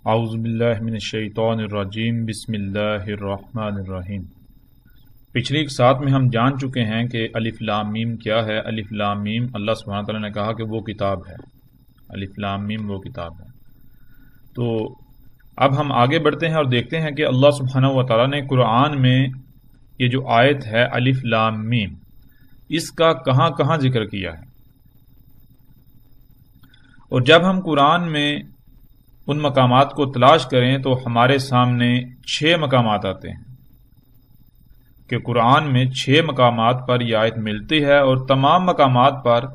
اعوذ باللہ من الشیطان الرجیم بسم اللہ الرحمن الرحیم۔ پچھلی ایک ساتھ میں ہم جان چکے ہیں کہ الف لام میم کیا ہے۔ الف لام میم اللہ سبحانہ تعالیٰ نے کہا کہ وہ کتاب ہے، الف لام میم وہ کتاب ہے۔ تو اب ہم آگے بڑھتے ہیں اور دیکھتے ہیں کہ اللہ سبحانہ و تعالیٰ نے قرآن میں یہ جو آیت ہے الف لام میم، اس کا کہاں کہاں ذکر کیا ہے۔ اور جب ہم قرآن میں ان مقامات کو تلاش کریں تو ہمارے سامنے 6 مقامات آتے ہیں کہ قرآن میں 6 مقامات پر یہ آیت ملتی ہے، اور تمام مقامات پر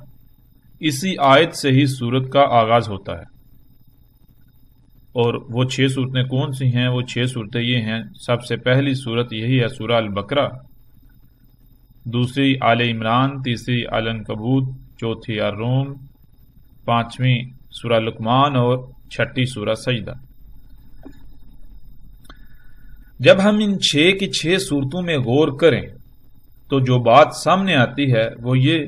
اسی آیت سے ہی سورت کا آغاز ہوتا ہے۔ اور وہ 6 صورتیں کون سی ہیں؟ وہ 6 صورتیں یہ ہیں، سب سے پہلی صورت یہی ہے سورہ البقرہ، دوسری آل عمران، تیسری العنکبوت، چوتھی الروم، پانچویں سورہ لقمان اور چھٹی سورہ سجدہ۔ جب ہم ان 6 کی 6 صورتوں میں غور کریں تو جو بات سامنے آتی ہے وہ یہ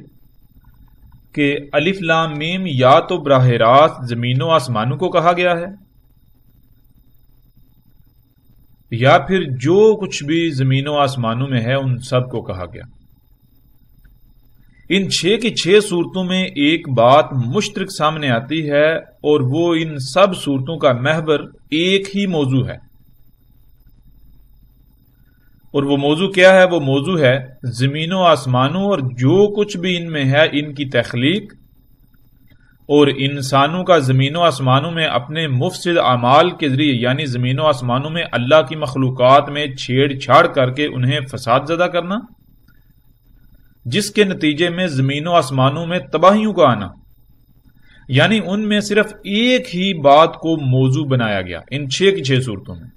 کہ الف لام میم یا تو براہ راست زمین و آسمانوں کو کہا گیا ہے، یا پھر جو کچھ بھی زمین و آسمانوں میں ہے ان سب کو کہا گیا۔ ان 6 کی 6 صورتوں میں ایک بات مشترک سامنے آتی ہے، اور وہ ان سب صورتوں کا محور ایک ہی موضوع ہے۔ اور وہ موضوع کیا ہے؟ وہ موضوع ہے زمین و آسمانوں اور جو کچھ بھی ان میں ہے ان کی تخلیق، اور انسانوں کا زمین و آسمانوں میں اپنے مفسد اعمال کے ذریعے، یعنی زمین و آسمانوں میں اللہ کی مخلوقات میں چھیڑ چھاڑ کر کے انہیں فساد زدہ کرنا، جس کے نتیجے میں زمین و آسمانوں میں تباہیوں کا آنا۔ یعنی ان میں صرف ایک ہی بات کو موضوع بنایا گیا ان 6 کی 6 صورتوں میں،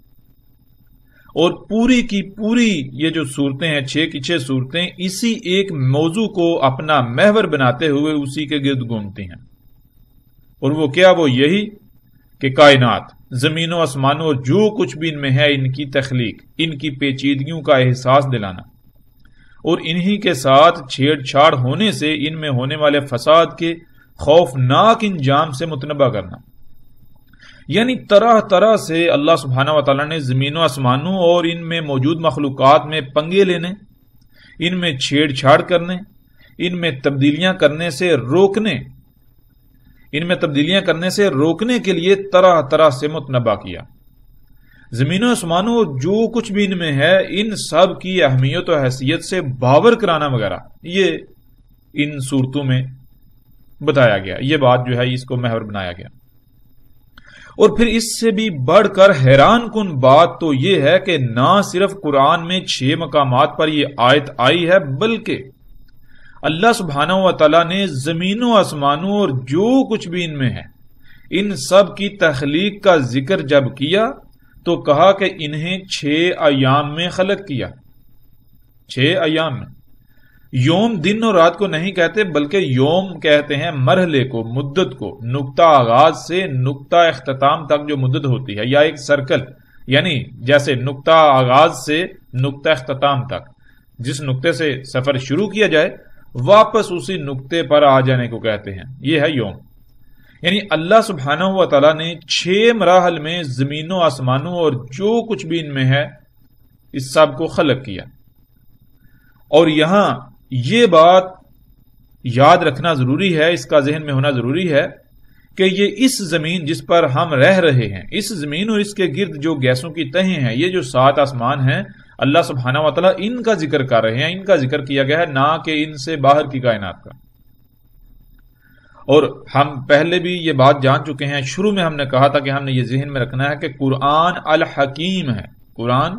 اور پوری کی پوری یہ جو صورتیں ہیں 6 کی 6 صورتیں اسی ایک موضوع کو اپنا محور بناتے ہوئے اسی کے گرد گھومتی ہیں۔ اور وہ کیا؟ وہ یہی کہ کائنات، زمین و آسمانوں اور جو کچھ بھی ان میں ہے ان کی تخلیق، ان کی پیچیدگیوں کا احساس دلانا، اور انہی کے ساتھ چھیڑ چھاڑ ہونے سے ان میں ہونے والے فساد کے خوفناک انجام سے متنبہ کرنا۔ یعنی طرح طرح سے اللہ سبحانہ و تعالیٰ نے زمین و آسمانوں اور ان میں موجود مخلوقات میں پنگے لینے، ان میں چھیڑ چھاڑ کرنے، ان میں تبدیلیاں کرنے سے روکنے کے لیے طرح طرح سے متنبہ کیا۔ زمین و آسمانوں جو کچھ بھی ان میں ہے ان سب کی اہمیت و حیثیت سے باور کرانا وغیرہ یہ ان صورتوں میں بتایا گیا۔ یہ بات جو ہے اس کو محور بنایا گیا۔ اور پھر اس سے بھی بڑھ کر حیران کن بات تو یہ ہے کہ نہ صرف قرآن میں 6 مقامات پر یہ آیت آئی ہے، بلکہ اللہ سبحانہ و تعالیٰ نے زمین و آسمانوں اور جو کچھ بھی ان میں ہے ان سب کی تخلیق کا ذکر جب کیا تو کہا کہ انہیں 6 ایام میں خلق کیا۔ 6 ایام میں۔ یوم دن اور رات کو نہیں کہتے، بلکہ یوم کہتے ہیں مرحلے کو، مدت کو، نقطہ آغاز سے نقطہ اختتام تک جو مدت ہوتی ہے، یا ایک سرکل، یعنی جیسے نقطہ آغاز سے نقطہ اختتام تک جس نقطے سے سفر شروع کیا جائے واپس اسی نقطے پر آ جانے کو کہتے ہیں، یہ ہے یوم۔ یعنی اللہ سبحانہ و تعالیٰ نے 6 مراحل میں زمین و آسمانوں اور جو کچھ بھی ان میں ہے اس سب کو خلق کیا۔ اور یہاں یہ بات یاد رکھنا ضروری ہے، اس کا ذہن میں ہونا ضروری ہے کہ یہ اس زمین جس پر ہم رہ رہے ہیں، اس زمین اور اس کے گرد جو گیسوں کی تہیں ہیں، یہ جو 7 آسمان ہیں، اللہ سبحانہ و تعالیٰ ان کا ذکر کر رہے ہیں، ان کا ذکر کیا گیا ہے، نہ کہ ان سے باہر کی کائنات کا۔ اور ہم پہلے بھی یہ بات جان چکے ہیں، شروع میں ہم نے کہا تھا کہ ہم نے یہ ذہن میں رکھنا ہے کہ قرآن الحکیم ہے، قرآن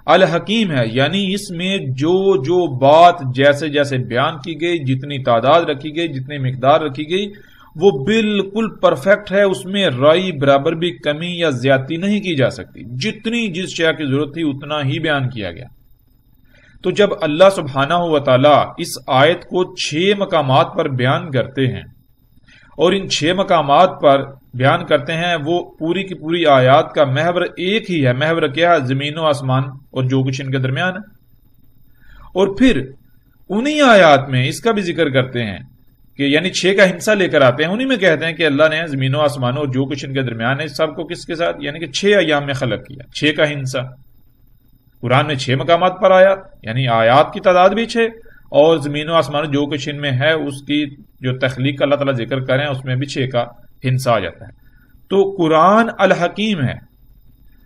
الحکیم ہے، یعنی اس میں جو بات جیسے جیسے بیان کی گئی، جتنی تعداد رکھی گئی، جتنی مقدار رکھی گئی، وہ بالکل پرفیکٹ ہے، اس میں رائی برابر بھی کمی یا زیادتی نہیں کی جا سکتی، جتنی جس شے کی ضرورت تھی اتنا ہی بیان کیا گیا۔ تو جب اللہ سبحانہ و تعالیٰ اس آیت کو 6 مقامات پر بیان کرتے ہیں، اور ان 6 مقامات پر بیان کرتے ہیں، وہ پوری کی پوری آیات کا محور ایک ہی ہے۔ محور کیا ہے؟ زمین و آسمان اور جو کچھ ان کے درمیان ہے۔ اور پھر انہی آیات میں اس کا بھی ذکر کرتے ہیں کہ یعنی 6 کا ہندسہ لے کر آتے ہیں، انہی میں کہتے ہیں کہ اللہ نے زمین و آسمانوں اور جو کچھ ان کے درمیان ہے سب کو کس کے ساتھ، یعنی کہ 6 ایام میں خلق کیا، 6 کا ہندسہ۔ قرآن میں 6 مقامات پر آیات، یعنی آیات کی تعداد بھی 6، اور زمین و آسمانوں جو کچھ ان میں ہے اس کی جو تخلیق کا اللہ تعالیٰ ذکر کریں اس میں بھی 6 کا ہندسہ آ جاتا ہے۔ تو قرآن الحکیم ہے،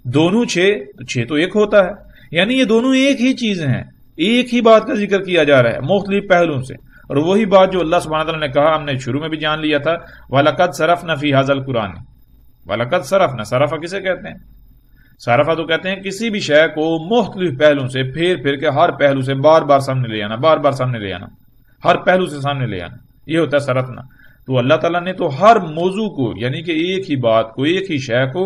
دونوں 6 تو ایک ہوتا ہے، یعنی یہ دونوں ایک ہی چیزیں ہیں، ایک ہی بات کا ذکر کیا جا رہا ہے مختلف پہلوؤں سے، اور وہی بات جو اللہ سبحانہ وتعالیٰ نے کہا، ہم نے شروع میں بھی جان لیا تھا، وَلَقَدْ صَرَفْنَا فِي هَذَا الْقُرْآنِ۔ وَلَقَدْ صَرَفْنَا، صرفہ کسے کہتے ہیں؟ صرفہ تو کہتے ہیں کسی بھی شے کو مختلف پہلوؤں سے پھیر پھیر کے ہر پہلو سے بار بار سامنے لے آنا، بار بار سامنے لے آنا، ہر پہلو سے سامنے لے آنا، یہ ہوتا ہے صرفنا۔ تو اللہ تعالیٰ نے تو ہر موضوع کو، یعنی کہ ایک ہی بات کو، ایک ہی شے کو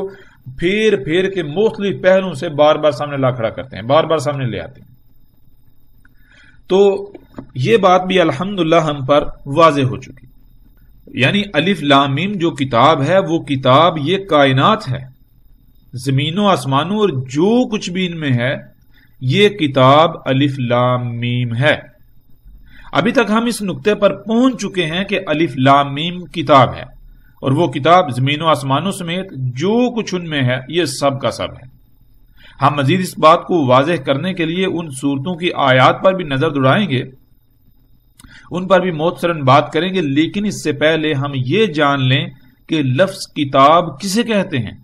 پھیر پھیر کے مختلف پہلوؤں سے بار بار سامنے لا کھڑا کرتے ہیں، بار بار سامنے لے آتے ہیں۔ تو یہ بات بھی الحمدللہ ہم پر واضح ہو چکی، یعنی الف لام میم جو کتاب ہے وہ کتاب یہ کائنات ہے، زمینوں آسمانوں اور جو کچھ بھی ان میں ہے یہ کتاب الف لام میم ہے۔ ابھی تک ہم اس نقطے پر پہنچ چکے ہیں کہ الف لام میم کتاب ہے، اور وہ کتاب زمین و آسمانوں سمیت جو کچھ ان میں ہے یہ سب کا سب ہے۔ ہم مزید اس بات کو واضح کرنے کے لیے ان صورتوں کی آیات پر بھی نظر دوڑائیں گے، ان پر بھی مختصراً بات کریں گے، لیکن اس سے پہلے ہم یہ جان لیں کہ لفظ کتاب کسے کہتے ہیں۔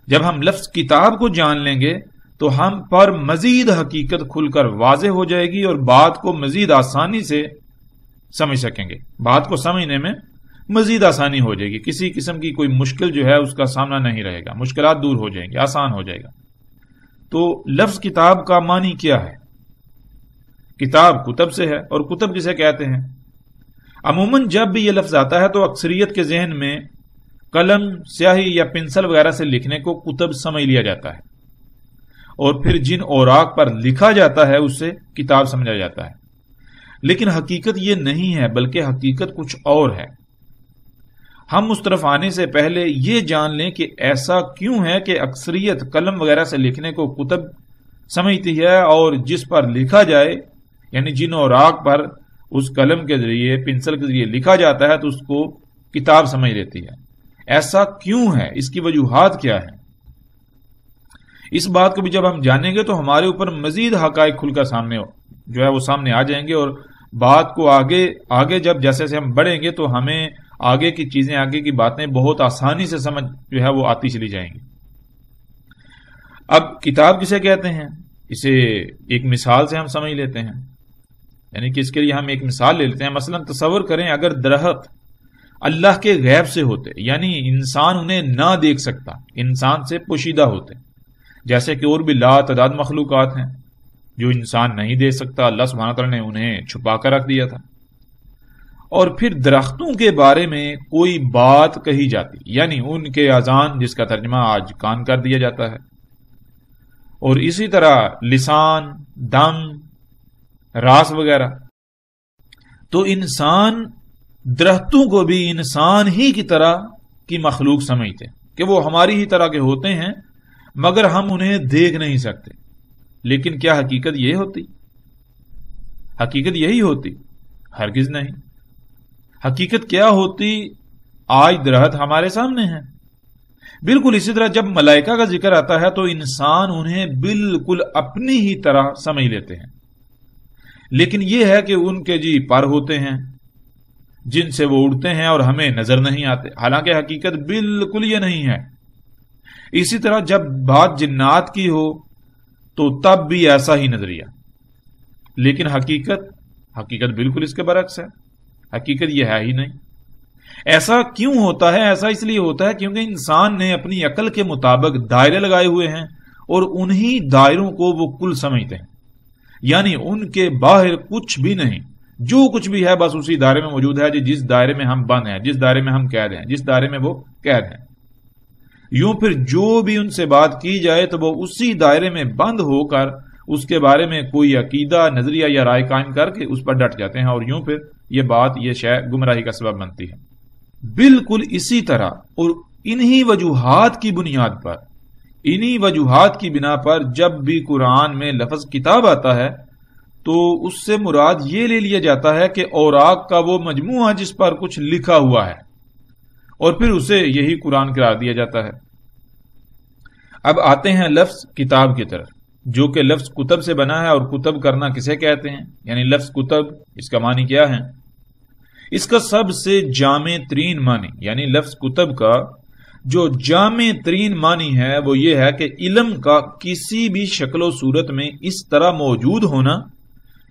جب ہم لفظ کتاب کو جان لیں گے تو ہم پر مزید حقیقت کھل کر واضح ہو جائے گی، اور بات کو مزید آسانی سے سمجھ سکیں گے، بات کو سمجھنے میں مزید آسانی ہو جائے گی، کسی قسم کی کوئی مشکل جو ہے اس کا سامنا نہیں رہے گا، مشکلات دور ہو جائیں گی، آسان ہو جائے گا۔ تو لفظ کتاب کا معنی کیا ہے؟ کتاب کتب سے ہے، اور کتب کسے کہتے ہیں؟ عموماً جب بھی یہ لفظ آتا ہے تو اکثریت کے ذہن میں قلم، سیاہی یا پنسل وغیرہ سے لکھنے کو کتب سمجھ لیا جاتا ہے، اور پھر جن اوراق پر لکھا جاتا ہے اسے کتاب سمجھا جاتا ہے۔ لیکن حقیقت یہ نہیں ہے، بلکہ حقیقت کچھ اور ہے۔ ہم اس طرف آنے سے پہلے یہ جان لیں کہ ایسا کیوں ہے کہ اکثریت قلم وغیرہ سے لکھنے کو کتب سمجھتی ہے، اور جس پر لکھا جائے، یعنی جن اوراق پر اس قلم کے ذریعے، پنسل کے ذریعے لکھا جاتا ہے تو اس کو کتاب سمجھ لیتی ہے۔ ایسا کیوں ہے؟ اس کی وجوہات کیا ہے؟ اس بات کو بھی جب ہم جانیں گے تو ہمارے اوپر مزید حقائق کھل کر سامنے جو ہے وہ سامنے آ جائیں گے، اور بات کو آگے جب جیسے سے ہم بڑھیں گے تو ہمیں آگے کی چیزیں، آگے کی باتیں بہت آسانی سے سمجھ جو ہے وہ آتی چلی جائیں گی۔ اب کتاب کسے کہتے ہیں؟ اسے ایک مثال سے ہم سمجھ لیتے ہیں، یعنی کہ اس کے لیے ہم ایک مثال لے لیتے ہیں۔ مثلا تصور کریں اگر درخت اللہ کے غیب سے ہوتے، یعنی انسان انہیں نہ دیکھ سکتا، انسان سے پوشیدہ ہوتے، جیسے کہ اور بھی لا تعداد مخلوقات ہیں جو انسان نہیں دیکھ سکتا، اللہ سبحانہ تعالیٰ نے انہیں چھپا کر رکھ دیا تھا، اور پھر درختوں کے بارے میں کوئی بات کہی جاتی، یعنی ان کے اذان، جس کا ترجمہ آج کان کر دیا جاتا ہے، اور اسی طرح لسان، دم، راس وغیرہ، تو انسان درختوں کو بھی انسان ہی کی طرح کی مخلوق سمجھتے کہ وہ ہماری ہی طرح کے ہوتے ہیں، مگر ہم انہیں دیکھ نہیں سکتے۔ لیکن کیا حقیقت یہ ہوتی؟ حقیقت یہی ہوتی؟ ہرگز نہیں۔ حقیقت کیا ہوتی؟ آج درخت ہمارے سامنے ہیں، بالکل اسی طرح جب ملائکہ کا ذکر آتا ہے تو انسان انہیں بالکل اپنی ہی طرح سمجھ لیتے ہیں، لیکن یہ ہے کہ ان کے جی پر ہوتے ہیں جن سے وہ اڑتے ہیں اور ہمیں نظر نہیں آتے، حالانکہ حقیقت بالکل یہ نہیں ہے۔ اسی طرح جب بات جنات کی ہو تو تب بھی ایسا ہی نظریہ، لیکن حقیقت بالکل اس کے برعکس ہے، حقیقت یہ ہے ہی نہیں۔ ایسا کیوں ہوتا ہے؟ ایسا اس لیے ہوتا ہے کیونکہ انسان نے اپنی عقل کے مطابق دائرے لگائے ہوئے ہیں، اور انہی دائروں کو وہ کل سمجھتے ہیں، یعنی ان کے باہر کچھ بھی نہیں، جو کچھ بھی ہے بس اسی دائرے میں موجود ہے، جس دائرے میں ہم بند ہیں، جس دائرے میں ہم قید ہیں، جس دائرے میں وہ قید ہیں۔ یوں پھر جو بھی ان سے بات کی جائے تو وہ اسی دائرے میں بند ہو کر اس کے بارے میں کوئی عقیدہ، نظریہ یا رائے قائم کر کے اس پر ڈٹ جاتے ہیں، اور یوں پھر یہ بات، یہ شے گمراہی کا سبب بنتی ہے۔ بالکل اسی طرح اور انہی وجوہات کی بنیاد پر، انہی وجوہات کی بنا پر جب بھی قرآن میں لفظ کتاب آتا ہے تو اس سے مراد یہ لے لیا جاتا ہے کہ اوراق کا وہ مجموعہ جس پر کچھ لکھا ہوا ہے، اور پھر اسے یہی قرآن قرار دیا جاتا ہے۔ اب آتے ہیں لفظ کتاب کی طرف، جو کہ لفظ کتب سے بنا ہے، اور کتب کرنا کسے کہتے ہیں، یعنی لفظ کتب اس کا معنی کیا ہے؟ اس کا سب سے جامع ترین معنی، یعنی لفظ کتب کا جو جامع ترین معنی ہے وہ یہ ہے کہ علم کا کسی بھی شکل و صورت میں اس طرح موجود ہونا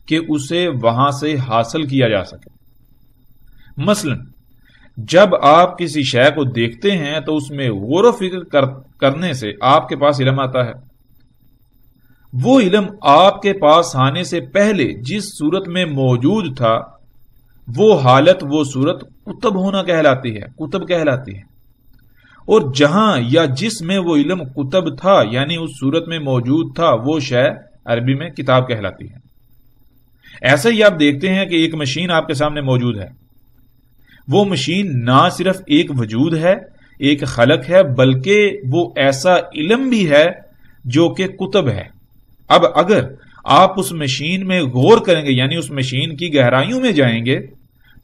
کہ اسے وہاں سے حاصل کیا جا سکے۔ مثلا جب آپ کسی شے کو دیکھتے ہیں تو اس میں غور و فکر کرنے سے آپ کے پاس علم آتا ہے۔ وہ علم آپ کے پاس آنے سے پہلے جس صورت میں موجود تھا وہ حالت، وہ صورت کتب ہونا کہلاتی ہے، کتب کہلاتی ہے۔ اور جہاں یا جس میں وہ علم کتب تھا، یعنی اس صورت میں موجود تھا، وہ شے عربی میں کتاب کہلاتی ہے۔ ایسے ہی آپ دیکھتے ہیں کہ ایک مشین آپ کے سامنے موجود ہے، وہ مشین نہ صرف ایک وجود ہے، ایک خلق ہے، بلکہ وہ ایسا علم بھی ہے جو کہ کتب ہے۔ اب اگر آپ اس مشین میں غور کریں گے، یعنی اس مشین کی گہرائیوں میں جائیں گے،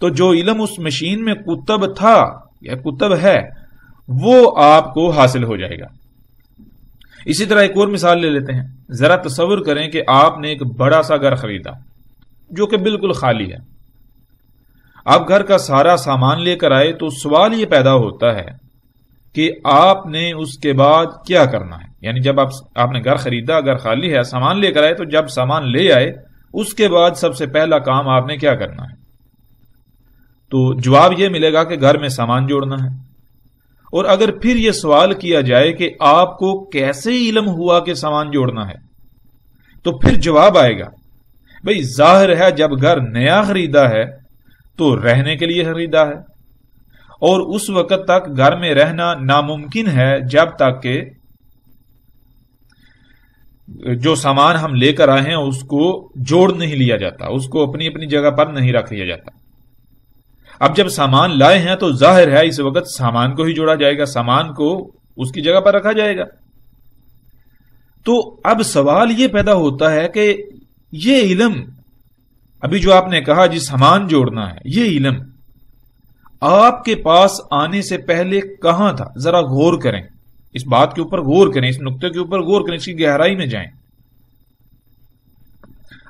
تو جو علم اس مشین میں کتب تھا یا کتب ہے وہ آپ کو حاصل ہو جائے گا۔ اسی طرح ایک اور مثال لے لیتے ہیں۔ ذرا تصور کریں کہ آپ نے ایک بڑا سا گھر خریدا جو کہ بالکل خالی ہے۔ آپ گھر کا سارا سامان لے کر آئے تو سوال یہ پیدا ہوتا ہے کہ آپ نے اس کے بعد کیا کرنا ہے، یعنی جب آپ نے گھر خریدا، گھر خالی ہے، سامان لے کر آئے، تو جب سامان لے آئے اس کے بعد سب سے پہلا کام آپ نے کیا کرنا ہے؟ تو جواب یہ ملے گا کہ گھر میں سامان جوڑنا ہے۔ اور اگر پھر یہ سوال کیا جائے کہ آپ کو کیسے علم ہوا کہ سامان جوڑنا ہے، تو پھر جواب آئے گا بھئی ظاہر ہے جب گھر نیا خریدا ہے تو رہنے کے لیے خریدا ہے، اور اس وقت تک گھر میں رہنا ناممکن ہے جب تک کہ جو سامان ہم لے کر آئے ہیں اس کو جوڑ نہیں لیا جاتا، اس کو اپنی اپنی جگہ پر نہیں رکھ لیا جاتا۔ اب جب سامان لائے ہیں تو ظاہر ہے اس وقت سامان کو ہی جوڑا جائے گا، سامان کو اس کی جگہ پر رکھا جائے گا۔ تو اب سوال یہ پیدا ہوتا ہے کہ یہ علم، ابھی جو آپ نے کہا جی سامان جوڑنا ہے، یہ علم آپ کے پاس آنے سے پہلے کہاں تھا؟ ذرا غور کریں، اس بات کے اوپر غور کریں، اس نقطے کے اوپر غور کریں، اس کی گہرائی میں جائیں،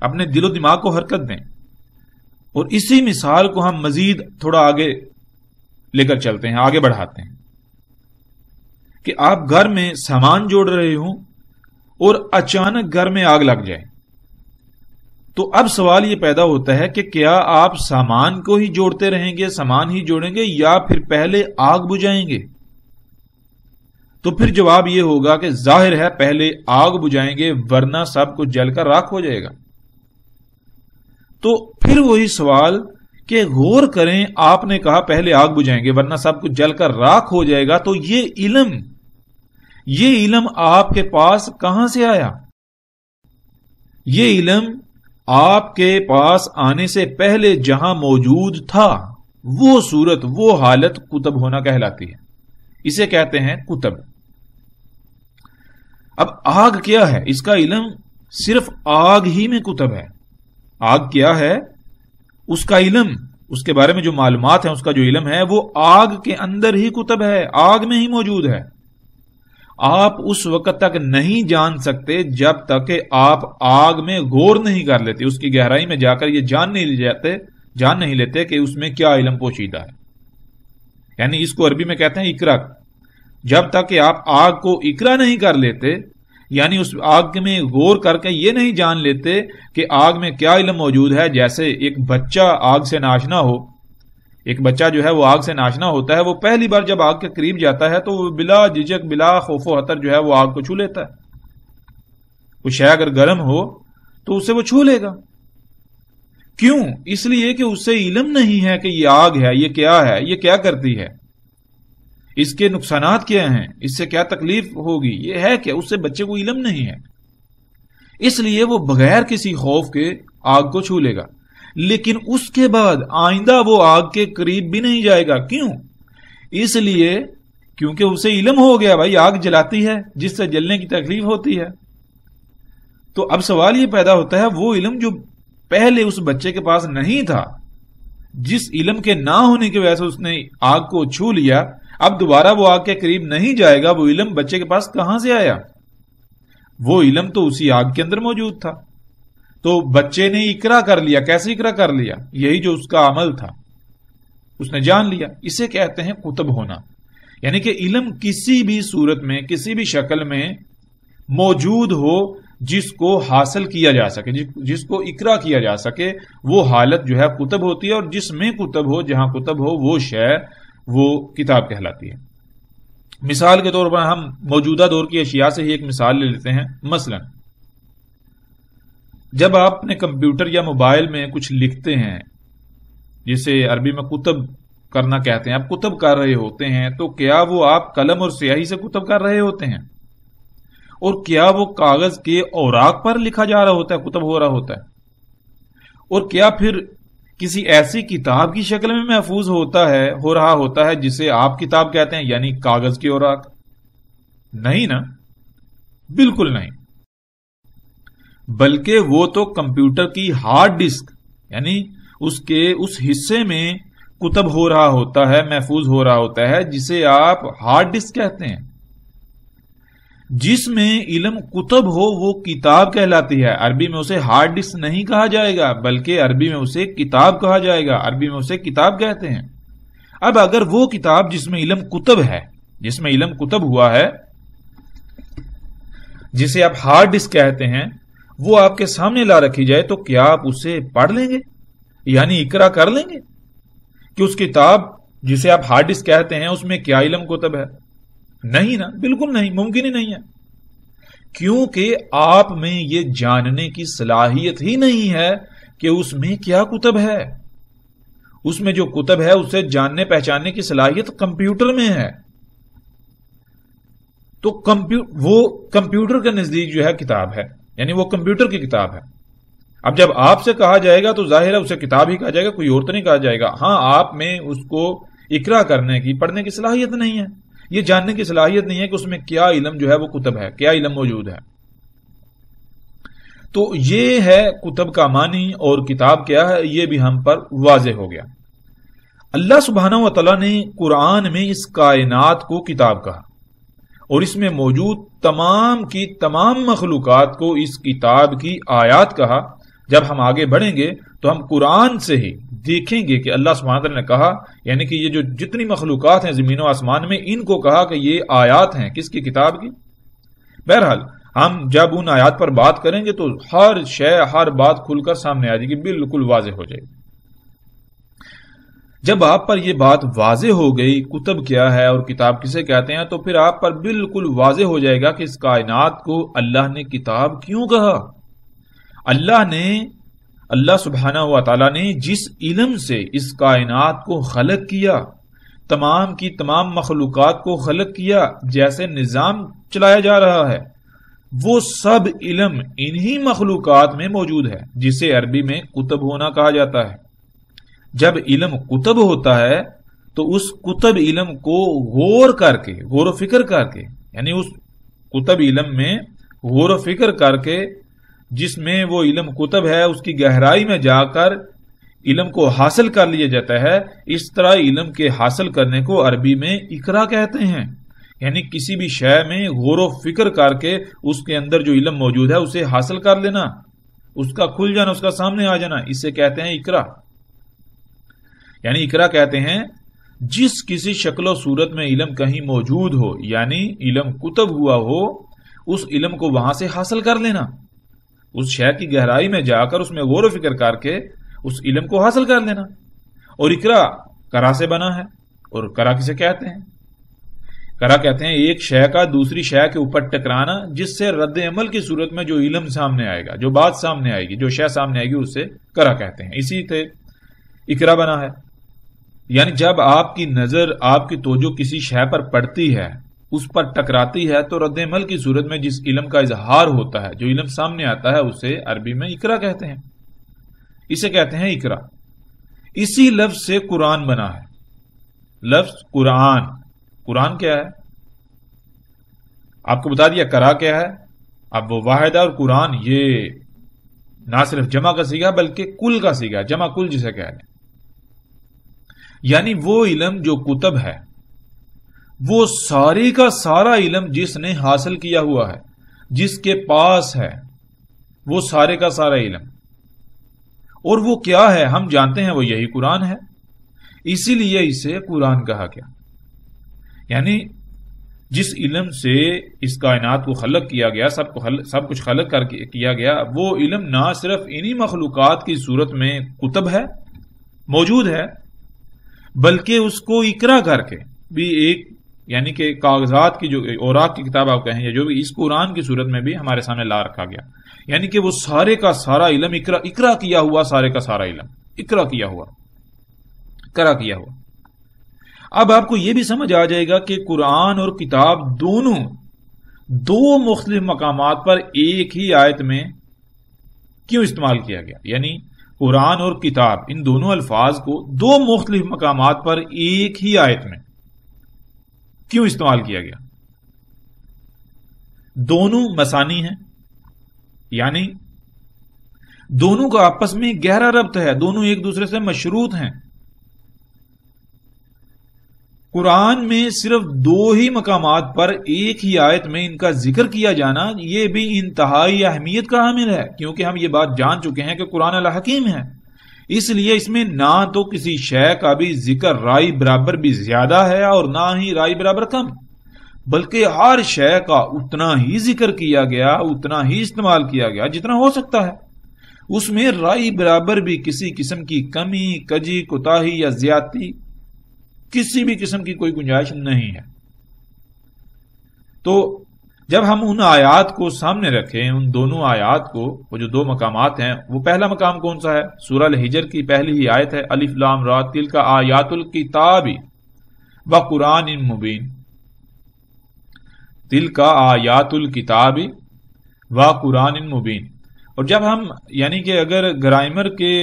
اپنے دل و دماغ کو حرکت دیں، اور اسی مثال کو ہم مزید تھوڑا آگے لے کر چلتے ہیں، آگے بڑھاتے ہیں کہ آپ گھر میں سامان جوڑ رہے ہوں اور اچانک گھر میں آگ لگ جائے، تو اب سوال یہ پیدا ہوتا ہے کہ کیا آپ سامان کو ہی جوڑتے رہیں گے، سامان ہی جوڑیں گے، یا پھر پہلے آگ بجھائیں گے؟ تو پھر جواب یہ ہوگا کہ ظاہر ہے پہلے آگ بجھائیں گے، ورنہ سب کچھ جل کر راکھ ہو جائے گا۔ تو پھر وہی سوال کہ غور کریں، آپ نے کہا پہلے آگ بجھائیں گے ورنہ سب کچھ جل کر راکھ ہو جائے گا، تو یہ علم آپ کے پاس کہاں سے آیا؟ یہ علم آپ کے پاس آنے سے پہلے جہاں موجود تھا وہ صورت، وہ حالت کتب ہونا کہلاتی ہے، اسے کہتے ہیں کتب۔ اب آگ کیا ہے؟ اس کا علم صرف آگ ہی میں کتب ہے۔ آگ کیا ہے؟ اس کا علم، اس کے بارے میں جو معلومات ہیں، اس کا جو علم ہے وہ آگ کے اندر ہی کتب ہے، آگ میں ہی موجود ہے۔ آپ اس وقت تک نہیں جان سکتے جب تک کہ آپ آگ میں غور نہیں کر لیتے، اس کی گہرائی میں جا کر یہ جان نہیں لیتے کہ اس میں کیا علم پوشیدہ ہے۔ یعنی اس کو عربی میں کہتے ہیں اقرا۔ جب تک کہ آپ آگ کو اقرا نہیں کر لیتے، یعنی اس آگ میں غور کر کے یہ نہیں جان لیتے کہ آگ میں کیا علم موجود ہے، جیسے ایک بچہ آگ سے ناشنا ہو، ایک بچہ جو ہے وہ آگ سے ناشنا ہوتا ہے، وہ پہلی بار جب آگ کے قریب جاتا ہے تو وہ بلا جھجک، بلا خوف و خطر جو ہے وہ آگ کو چھو لیتا ہے۔ وہ شے اگر گرم ہو تو اسے وہ چھو لے گا، کیوں؟ اس لیے کہ اسے علم نہیں ہے کہ یہ آگ ہے، یہ کیا ہے، یہ کیا کرتی ہے، اس کے نقصانات کیا ہیں، اس سے کیا تکلیف ہوگی، یہ ہے کہ اس سے بچے کو علم نہیں ہے، اس لیے وہ بغیر کسی خوف کے آگ کو چھو لے گا۔ لیکن اس کے بعد آئندہ وہ آگ کے قریب بھی نہیں جائے گا، کیوں؟ اس لیے کیونکہ اسے علم ہو گیا بھائی آگ جلاتی ہے، جس سے جلنے کی تکلیف ہوتی ہے۔ تو اب سوال یہ پیدا ہوتا ہے وہ علم جو پہلے اس بچے کے پاس نہیں تھا، جس علم کے نہ ہونے کی وجہ سے اس نے آگ کو چھو لیا، اب دوبارہ وہ آگ کے قریب نہیں جائے گا، وہ علم بچے کے پاس کہاں سے آیا؟ وہ علم تو اسی آگ کے اندر موجود تھا۔ تو بچے نے اقرا کر لیا۔ کیسے اقرا کر لیا؟ یہی جو اس کا عمل تھا، اس نے جان لیا۔ اسے کہتے ہیں کتب ہونا، یعنی کہ علم کسی بھی صورت میں، کسی بھی شکل میں موجود ہو جس کو حاصل کیا جا سکے، جس کو اقرا کیا جا سکے، وہ حالت جو ہے کتب ہوتی ہے، اور جس میں کتب ہو، جہاں کتب ہو، وہ شے وہ کتاب کہلاتی ہے۔ مثال کے طور پر ہم موجودہ دور کی اشیاء سے ہی ایک مثال لے لیتے ہیں۔ مثلا جب آپ اپنے کمپیوٹر یا موبائل میں کچھ لکھتے ہیں، جسے عربی میں کتب کرنا کہتے ہیں، آپ کتب کر رہے ہوتے ہیں، تو کیا وہ آپ قلم اور سیاہی سے کتب کر رہے ہوتے ہیں؟ اور کیا وہ کاغذ کے اوراق پر لکھا جا رہا ہوتا ہے، کتب ہو رہا ہوتا ہے؟ اور کیا پھر کسی ایسی کتاب کی شکل میں محفوظ ہو رہا ہوتا ہے جسے آپ کتاب کہتے ہیں، یعنی کاغذ کے اوراق؟ نہیں نا، بالکل نہیں۔ بلکہ وہ تو کمپیوٹر کی ہارڈ ڈسک، یعنی اس حصے میں کتب ہو رہا ہوتا ہے، محفوظ ہو رہا ہوتا ہے، جسے آپ ہارڈ ڈسک کہتے ہیں۔ جس میں علم کتب ہو وہ کتاب کہلاتی ہے۔ عربی میں اسے ہارڈ ڈسک نہیں کہا جائے گا، بلکہ عربی میں اسے کتاب کہا جائے گا۔ عربی میں اسے کتاب کہتے ہیں۔ اب اگر وہ کتاب جس میں علم کتب ہے، جس میں علم کتب ہوا ہے، جسے آپ ہارڈ ڈسک کہتے ہیں، وہ آپ کے سامنے لا رکھی جائے، تو کیا آپ اسے پڑھ لیں گے؟ یعنی اقرا کر لیں گے کہ اس کتاب جسے آپ ہارڈ ڈسک کہتے ہیں اس میں کیا علم کتب ہے؟ نہیں نا، بالکل نہیں، ممکن ہی نہیں ہے، کیونکہ آپ میں یہ جاننے کی صلاحیت ہی نہیں ہے کہ اس میں کیا کتب ہے۔ اس میں جو کتب ہے اسے جاننے پہچاننے کی صلاحیت کمپیوٹر میں ہے۔ تو وہ کمپیوٹر کے نزدیک جو ہے کتاب ہے، یعنی وہ کمپیوٹر کی کتاب ہے۔ اب جب آپ سے کہا جائے گا تو ظاہر ہے اسے کتاب ہی کہا جائے گا، کوئی اور تو نہیں کہا جائے گا۔ ہاں، آپ میں اس کو اقرا کرنے کی، پڑھنے کی صلاحیت نہیں ہے، یہ جاننے کی صلاحیت نہیں ہے کہ اس میں کیا علم جو ہے وہ کتب ہے، کیا علم موجود ہے۔ تو یہ ہے کتب کا معنی، اور کتاب کیا ہے یہ بھی ہم پر واضح ہو گیا۔ اللہ سبحانہ و تعالیٰ نے قرآن میں اس کائنات کو کتاب کہا، اور اس میں موجود تمام کی تمام مخلوقات کو اس کتاب کی آیات کہا۔ جب ہم آگے بڑھیں گے تو ہم قرآن سے ہی دیکھیں گے کہ اللہ سبحانہ وتعالی نے کہا، یعنی کہ یہ جو جتنی مخلوقات ہیں زمین و آسمان میں، ان کو کہا کہ یہ آیات ہیں کس کی؟ کتاب کی۔ بہرحال ہم جب ان آیات پر بات کریں گے تو ہر شے، ہر بات کھل کر سامنے آ جائے گی، بالکل واضح ہو جائے گی۔ جب آپ پر یہ بات واضح ہو گئی کتب کیا ہے اور کتاب کسے کہتے ہیں، تو پھر آپ پر بالکل واضح ہو جائے گا کہ اس کائنات کو اللہ نے کتاب کیوں کہا۔ اللہ سبحانہ و تعالیٰ نے جس علم سے اس کائنات کو خلق کیا، تمام کی تمام مخلوقات کو خلق کیا، جیسے نظام چلایا جا رہا ہے، وہ سب علم انہی مخلوقات میں موجود ہے، جسے عربی میں کتب ہونا کہا جاتا ہے۔ جب علم کتب ہوتا ہے تو اس کتب علم کو غور و فکر کر کے، یعنی اس کتب علم میں غور و فکر کر کے، جس میں وہ علم کتب ہے، اس کی گہرائی میں جا کر علم کو حاصل کر لیا جاتا ہے۔ اس طرح علم کے حاصل کرنے کو عربی میں اقرا کہتے ہیں، یعنی کسی بھی شے میں غور و فکر کر کے اس کے اندر جو علم موجود ہے اسے حاصل کر لینا، اس کا کھل جانا، اس کا سامنے آ جانا، اسے کہتے ہیں اقرا۔ یعنی اقرا کہتے ہیں جس کسی شکل و صورت میں علم کہیں موجود ہو، یعنی علم کتب ہوا ہو، اس علم کو وہاں سے حاصل کر لینا، اس شے کی گہرائی میں جا کر اس میں غور و فکر کر کے اس علم کو حاصل کر لینا۔ اور اقرا کرا سے بنا ہے، اور کرا کسے کہتے ہیں؟ کرا کہتے ہیں ایک شے کا دوسری شے کے اوپر ٹکرانا، جس سے رد عمل کی صورت میں جو علم سامنے آئے گا، جو بات سامنے آئے گی، جو شے سامنے آئے گی، اسے کرا کہتے ہیں۔ اسی سے اقرا بنا ہے۔ یعنی جب آپ کی نظر، آپ کی توجہ کسی شے پر پڑتی ہے، اس پر ٹکراتی ہے، تو رد عمل کی صورت میں جس علم کا اظہار ہوتا ہے، جو علم سامنے آتا ہے، اسے عربی میں اقرا کہتے ہیں۔ اسے کہتے ہیں اقرا۔ اسی لفظ سے قرآن بنا ہے۔ لفظ قرآن، قرآن کیا ہے؟ آپ کو بتا دیا۔ کرا کیا ہے؟ اب وہ واحد ہے، اور قرآن یہ نہ صرف جمع کا سیگا بلکہ کل کا سیگا، جمع کل جسے کہہ لیں، یعنی وہ علم جو کتب ہے، وہ سارے کا سارا علم جس نے حاصل کیا ہوا ہے، جس کے پاس ہے، وہ سارے کا سارا علم، اور وہ کیا ہے ہم جانتے ہیں، وہ یہی قرآن ہے، اسی لیے اسے قرآن کہا گیا۔ یعنی جس علم سے اس کائنات کو خلق کیا گیا، سب کچھ خلق کر کے کیا گیا، وہ علم نہ صرف انہی مخلوقات کی صورت میں کتب ہے، موجود ہے، بلکہ اس کو اقرا کر کے بھی ایک، یعنی کہ کاغذات کی جو اوراق کی کتاب آپ کہیں یا جو بھی، اس قرآن کی صورت میں بھی ہمارے سامنے لا رکھا گیا، یعنی کہ وہ سارے کا سارا علم اقرا کیا ہوا، سارے کا سارا علم اقرا کیا ہوا، کرا کیا ہوا۔ اب آپ کو یہ بھی سمجھ آ جائے گا کہ قرآن اور کتاب دونوں دو مختلف مقامات پر ایک ہی آیت میں کیوں استعمال کیا گیا، یعنی قرآن اور کتاب ان دونوں الفاظ کو دو مختلف مقامات پر ایک ہی آیت میں کیوں استعمال کیا گیا۔ دونوں مسانی ہیں، یعنی دونوں کا آپس میں گہرا ربط ہے، دونوں ایک دوسرے سے مشروط ہیں۔ قرآن میں صرف دو ہی مقامات پر ایک ہی آیت میں ان کا ذکر کیا جانا، یہ بھی انتہائی اہمیت کا حامل ہے، کیونکہ ہم یہ بات جان چکے ہیں کہ قرآن الحکیم ہے، اس لیے اس میں نہ تو کسی شے کا بھی ذکر رائے برابر بھی زیادہ ہے اور نہ ہی رائے برابر کم، بلکہ ہر شے کا اتنا ہی ذکر کیا گیا، اتنا ہی استعمال کیا گیا جتنا ہو سکتا ہے، اس میں رائے برابر بھی کسی قسم کی کمی، کجی، کوتاہی یا زیادتی کسی بھی قسم کی کوئی گنجائش نہیں ہے۔ تو جب ہم ان آیات کو سامنے رکھیں، ان دونوں آیات کو، وہ جو دو مقامات ہیں، وہ پہلا مقام کون سا ہے؟ سورہ الحجر کی پہلی ہی آیت ہے، الف لام را تلک آیات الکتاب و قرآن مبین، تلک آیات الکتاب و قرآن مبین۔ اور جب ہم، یعنی کہ اگر گرامر کے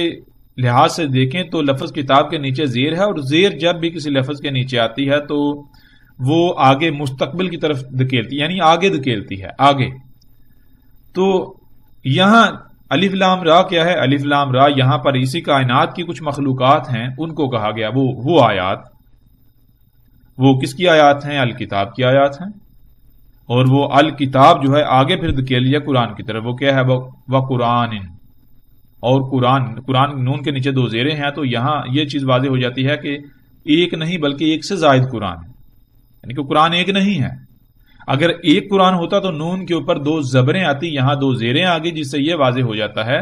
لحاظ سے دیکھیں تو لفظ کتاب کے نیچے زیر ہے، اور زیر جب بھی کسی لفظ کے نیچے آتی ہے تو وہ آگے مستقبل کی طرف دھکیلتی، یعنی آگے دھکیلتی ہے، آگے۔ تو یہاں الف لام را کیا ہے؟ الف لام را یہاں پر اسی کائنات کی کچھ مخلوقات ہیں، ان کو کہا گیا، وہ آیات، وہ کس کی آیات ہیں؟ الکتاب کی آیات ہیں، اور وہ الکتاب جو ہے آگے پھر دھکیل لیا قرآن کی طرف، وہ کیا ہے؟ وہ قرآن، اور قرآن نون کے نیچے دو زیریں ہیں، تو یہاں یہ چیز واضح ہو جاتی ہے کہ ایک نہیں بلکہ ایک سے زائد قرآن ہے، یعنی کہ قرآن ایک نہیں ہے۔ اگر ایک قرآن ہوتا تو نون کے اوپر دو زبریں آتی، یہاں دو زیریں آگئی، جس سے یہ واضح ہو جاتا ہے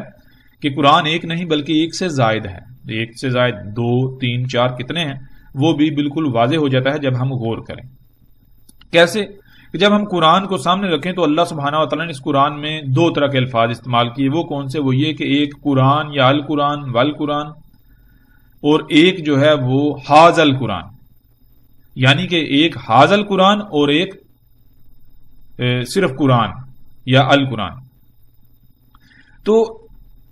کہ قرآن ایک نہیں بلکہ ایک سے زائد ہے۔ ایک سے زائد، دو، تین، چار کتنے ہیں وہ بھی بالکل واضح ہو جاتا ہے جب ہم غور کریں۔ کیسے؟ کہ جب ہم قرآن کو سامنے رکھیں تو اللہ سبحانہ و تعالیٰ نے اس قرآن میں دو طرح کے الفاظ استعمال کیے، وہ کون سے؟ وہ یہ کہ ایک قرآن یا القرآن والقرآن، اور ایک جو ہے وہ حاذ القرآن، یعنی کہ ایک حاذ القرآن اور ایک صرف قرآن یا القرآن۔ تو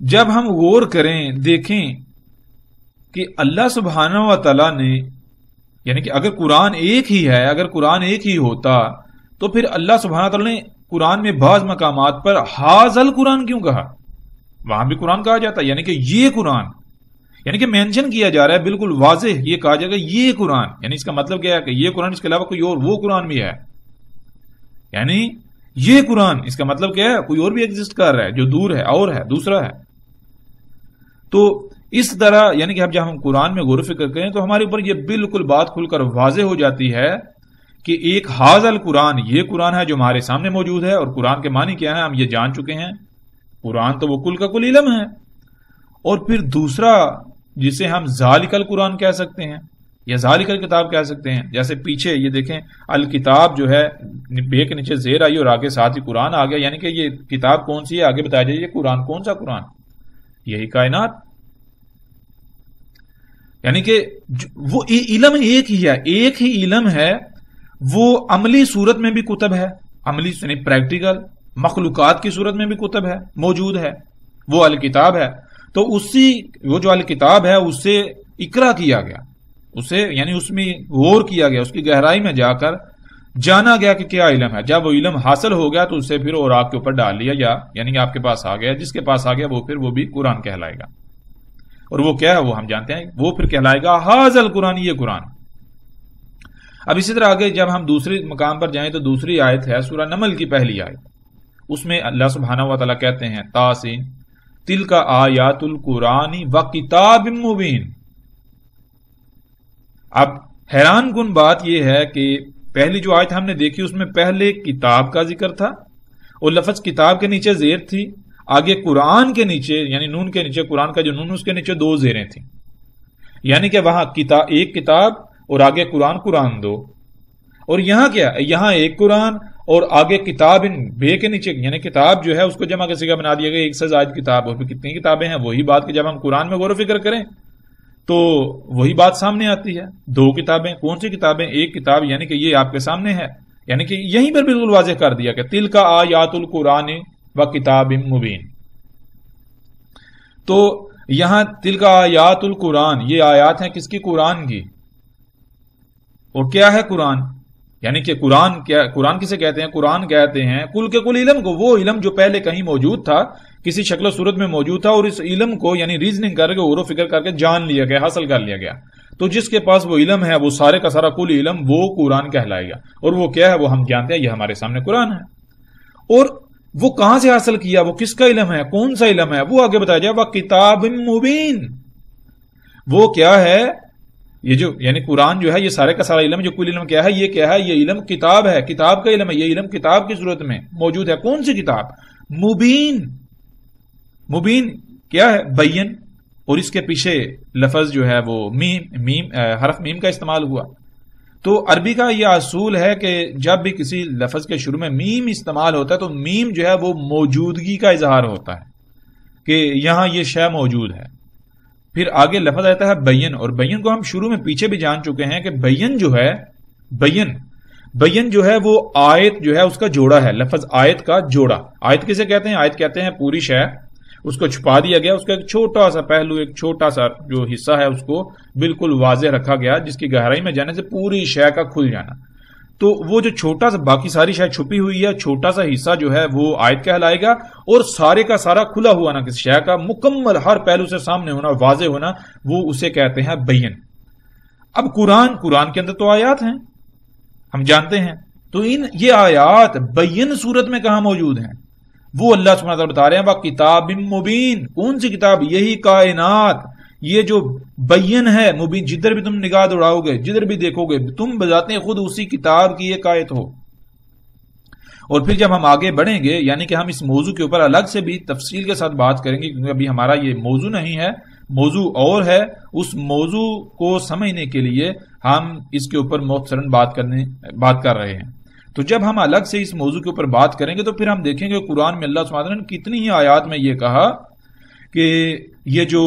جب ہم غور کریں، دیکھیں کہ اللہ سبحانہ و تعالیٰ نے، یعنی کہ اگر قرآن ایک ہی ہے، اگر قرآن ایک ہی ہوتا تو پھر اللہ سبحانہ تعالیٰ نے قرآن میں بعض مقامات پر حاذ القرآن کیوں کہا؟ وہاں بھی قرآن کہا جاتا ہے، یعنی کہ یہ قرآن، یعنی کہ مینشن کیا جا رہا ہے بالکل واضح، یہ کہا جائے گا یہ قرآن، یعنی اس کا مطلب کیا ہے کہ یہ قرآن، اس کے علاوہ کوئی اور وہ قرآن بھی ہے، یعنی یہ قرآن، اس کا مطلب کیا ہے؟ کوئی اور بھی ایگزسٹ کر رہا ہے جو دور ہے، اور ہے، دوسرا ہے۔ تو اس طرح یعنی کہ جب ہم قرآن میں غور و فکر کریں تو ہمارے اوپر یہ بالکل بات کھل کر واضح ہو جاتی ہے کہ ایک حاذ القرآن یہ قرآن ہے جو ہمارے سامنے موجود ہے، اور قرآن کے معنی کیا ہے ہم یہ جان چکے ہیں، قرآن تو وہ کل کا کل علم ہے۔ اور پھر دوسرا جسے ہم ذالک القرآن کہہ سکتے ہیں یا ذالک الکتاب کہہ سکتے ہیں، جیسے پیچھے یہ دیکھیں الکتاب جو ہے بے کے نیچے زیر آئی اور آگے ساتھ ہی قرآن آ گیا، یعنی کہ یہ کتاب کون سی ہے آگے بتایا جائے، یہ قرآن کون سا قرآن؟ یہی کائنات، یعنی کہ وہ علم ایک ہی ہے، ایک ہی علم ہے، وہ عملی صورت میں بھی کتب ہے، عملی یعنی پریکٹیکل مخلوقات کی صورت میں بھی کتب ہے، موجود ہے، وہ الکتاب ہے۔ تو وہ جو الکتاب ہے اس سے اقرا کیا گیا، اسے یعنی اس میں غور کیا گیا، اس کی گہرائی میں جا کر جانا گیا کہ کیا علم ہے. جب وہ علم حاصل ہو گیا تو اسے پھر اوراق کے اوپر ڈال لیا گیا، یعنی کہ آپ کے پاس آ گیا. جس کے پاس آ گیا وہ بھی قرآن کہلائے گا. اور وہ کیا ہے وہ ہم جانتے ہیں، وہ پھر کہلائے گا ھذا القرآن، یہ قرآن. اب اسی طرح آگے جب ہم دوسری مقام پر جائیں تو دوسری آیت ہے سورہ نمل کی پہلی آیت. اس میں اللہ سبحانہ و تعالیٰ کہتے ہیں تاسین تلک آیات القرآن و کتاب مبین. اب حیران کن بات یہ ہے کہ پہلی جو آیت ہم نے دیکھی اس میں پہلے کتاب کا ذکر تھا اور لفظ کتاب کے نیچے زیر تھی، آگے قرآن کے نیچے یعنی نون کے نیچے، قرآن کا جو نون اس کے نیچے دو زیریں تھیں، یعنی کہ وہاں ایک کتاب اور آگے قرآن دو. اور یہاں کیا، یہاں ایک قرآن اور آگے کتاب ان بے کے نیچے، یعنی کتاب جو ہے اس کو جمع کا صیغہ بنا دیا گیا، ایک سے زائد کتاب. اور پھر کتنی کتابیں ہیں، وہی بات کہ جب ہم قرآن میں غور و فکر کریں تو وہی بات سامنے آتی ہے. دو کتابیں، کون سی کتابیں؟ ایک کتاب یعنی کہ یہ آپ کے سامنے ہے، یعنی کہ یہیں پر بالکل واضح کر دیا کہ تلک آیات القرآن و کتاب مبین. تو یہاں تلک آیات القرآن، یہ آیات ہیں کس کی؟ قرآن کی. اور کیا ہے قرآن؟ یعنی کہ قرآن کسے کہتے ہیں؟ قرآن کہتے ہیں کل کے کل علم کو، وہ علم جو پہلے کہیں موجود تھا، کسی شکل و صورت میں موجود تھا، اور اس علم کو یعنی ریزننگ کر کے غور و فکر کر کے جان لیا گیا، حاصل کر لیا گیا. تو جس کے پاس وہ علم ہے، وہ سارے کا سارا کل علم وہ قرآن کہلائے گا. اور وہ کیا ہے وہ ہم جانتے ہیں، یہ ہمارے سامنے قرآن ہے. اور وہ کہاں سے حاصل کیا، وہ کس کا علم ہے، کون سا علم ہے، وہ آگے بتایا جائے. وہ کتاب مبین، وہ کیا ہے؟ یہ جو یعنی قرآن جو ہے، یہ سارے کا سارا علم جو کل علم کیا ہے، یہ کیا ہے؟ یہ علم کتاب ہے، کتاب کا علم ہے. یہ علم کتاب کی صورت میں موجود ہے. کون سی کتاب؟ مبین. مبین کیا ہے؟ بین. اور اس کے پیچھے لفظ جو ہے وہ حرف میم کا استعمال ہوا. تو عربی کا یہ اصول ہے کہ جب بھی کسی لفظ کے شروع میں میم استعمال ہوتا ہے تو میم جو ہے وہ موجودگی کا اظہار ہوتا ہے کہ یہاں یہ شے موجود ہے. پھر آگے لفظ آتا ہے بین، اور بین کو ہم شروع میں پیچھے بھی جان چکے ہیں کہ بین جو ہے، بین جو ہے وہ آیت جو ہے اس کا جوڑا ہے. لفظ آیت کا جوڑا. آیت کسے کہتے ہیں؟ آیت کہتے ہیں پوری شے، اس کو چھپا دیا گیا، اس کا ایک چھوٹا سا پہلو، ایک چھوٹا سا جو حصہ ہے اس کو بالکل واضح رکھا گیا، جس کی گہرائی میں جانے سے پوری شے کا کھل جانا. تو وہ جو چھوٹا سا، باقی ساری شے چھپی ہوئی ہے، چھوٹا سا حصہ جو ہے وہ آیت کہلائے گا. اور سارے کا سارا کھلا ہوا نا کسی شے کا مکمل ہر پہلو سے سامنے ہونا، واضح ہونا، وہ اسے کہتے ہیں بین. اب قرآن کے اندر تو آیات ہیں، ہم جانتے ہیں. تو یہ آیات بین صورت میں کہاں موجود ہیں؟ وہ اللہ سبحانہ وتعالیٰ بتا رہے ہیں وہ کتاب مبین. کون سی کتاب؟ یہی کائنات. یہ جو بین ہے، مبین، جدھر بھی تم نگاہ دوڑاؤ گے، جدھر بھی دیکھو گے، تم بذات خود اسی کتاب کی ایک آیت ہو. اور پھر جب ہم آگے بڑھیں گے، یعنی کہ ہم اس موضوع کے اوپر الگ سے بھی تفصیل کے ساتھ بات کریں گے، کیونکہ ابھی ہمارا یہ موضوع نہیں ہے، موضوع اور ہے. اس موضوع کو سمجھنے کے لیے ہم اس کے اوپر مختصراً بات کر رہے ہیں. تو جب ہم الگ سے اس موضوع کے اوپر بات کریں گے تو پھر ہم دیکھیں گے قرآن میں اللہ سبحانہ وتعالیٰ نے کتنی ہی آیات میں یہ کہا کہ یہ جو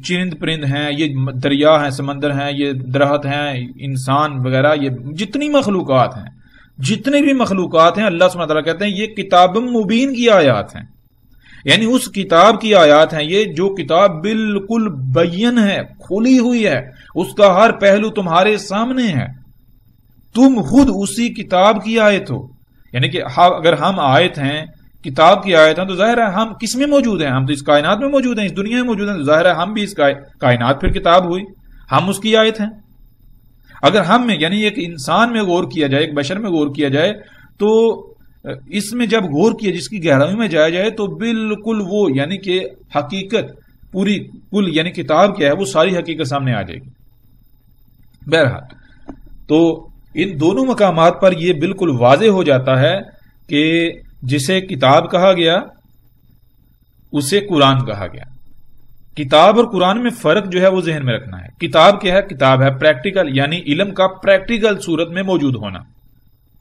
چرند پرند ہیں، یہ دریا ہیں، سمندر ہیں، یہ درخت ہیں، انسان وغیرہ، یہ جتنی مخلوقات ہیں، جتنے بھی مخلوقات ہیں، اللہ سبحانہ وتعالیٰ کہتے ہیں یہ کتاب مبین کی آیات ہیں. یعنی اس کتاب کی آیات ہیں یہ، جو کتاب بالکل بین ہے، کھلی ہوئی ہے، اس کا ہر پہلو تمہارے سامنے ہے، تم خود اسی کتاب کی آیت ہو. یعنی کہ اگر ہم آیت ہیں، کتاب کی آیت ہیں، تو ظاہر ہے ہم کس میں موجود ہیں؟ ہم تو اس کائنات میں موجود ہیں، اس دنیا میں موجود ہیں. تو ظاہر ہے ہم بھی اس کائنات پھر کتاب ہوئی، ہم اس کی آیت ہیں. اگر ہم میں یعنی ایک انسان میں غور کیا جائے، ایک بشر میں غور کیا جائے، تو اس میں جب غور کیا، جس کی گہرائی میں جایا جائے، تو بالکل وہ یعنی کہ حقیقت پوری کل یعنی کتاب کیا ہے وہ ساری حقیقت سامنے آ جائے گی. بہرحال تو ان دونوں مقامات پر یہ بالکل واضح ہو جاتا ہے کہ جسے کتاب کہا گیا اسے قرآن کہا گیا. کتاب اور قرآن میں فرق جو ہے وہ ذہن میں رکھنا ہے. کتاب کیا ہے؟ کتاب ہے پریکٹیکل، یعنی علم کا پریکٹیکل صورت میں موجود ہونا،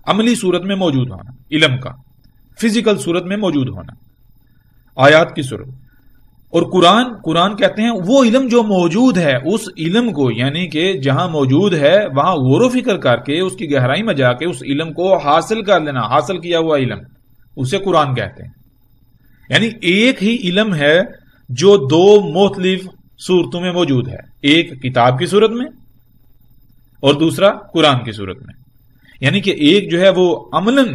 عملی صورت میں موجود ہونا، علم کا فزیکل صورت میں موجود ہونا، آیات کی صورت. اور قرآن کہتے ہیں وہ علم جو موجود ہے، اس علم کو یعنی کہ جہاں موجود ہے وہاں غور و فکر کر کے اس کی گہرائی میں جا کے اس علم کو حاصل کر لینا، حاصل کیا ہوا علم، اسے قرآن کہتے ہیں. یعنی ایک ہی علم ہے جو دو مختلف صورتوں میں موجود ہے، ایک کتاب کی صورت میں اور دوسرا قرآن کی صورت میں. یعنی کہ ایک جو ہے وہ عملاً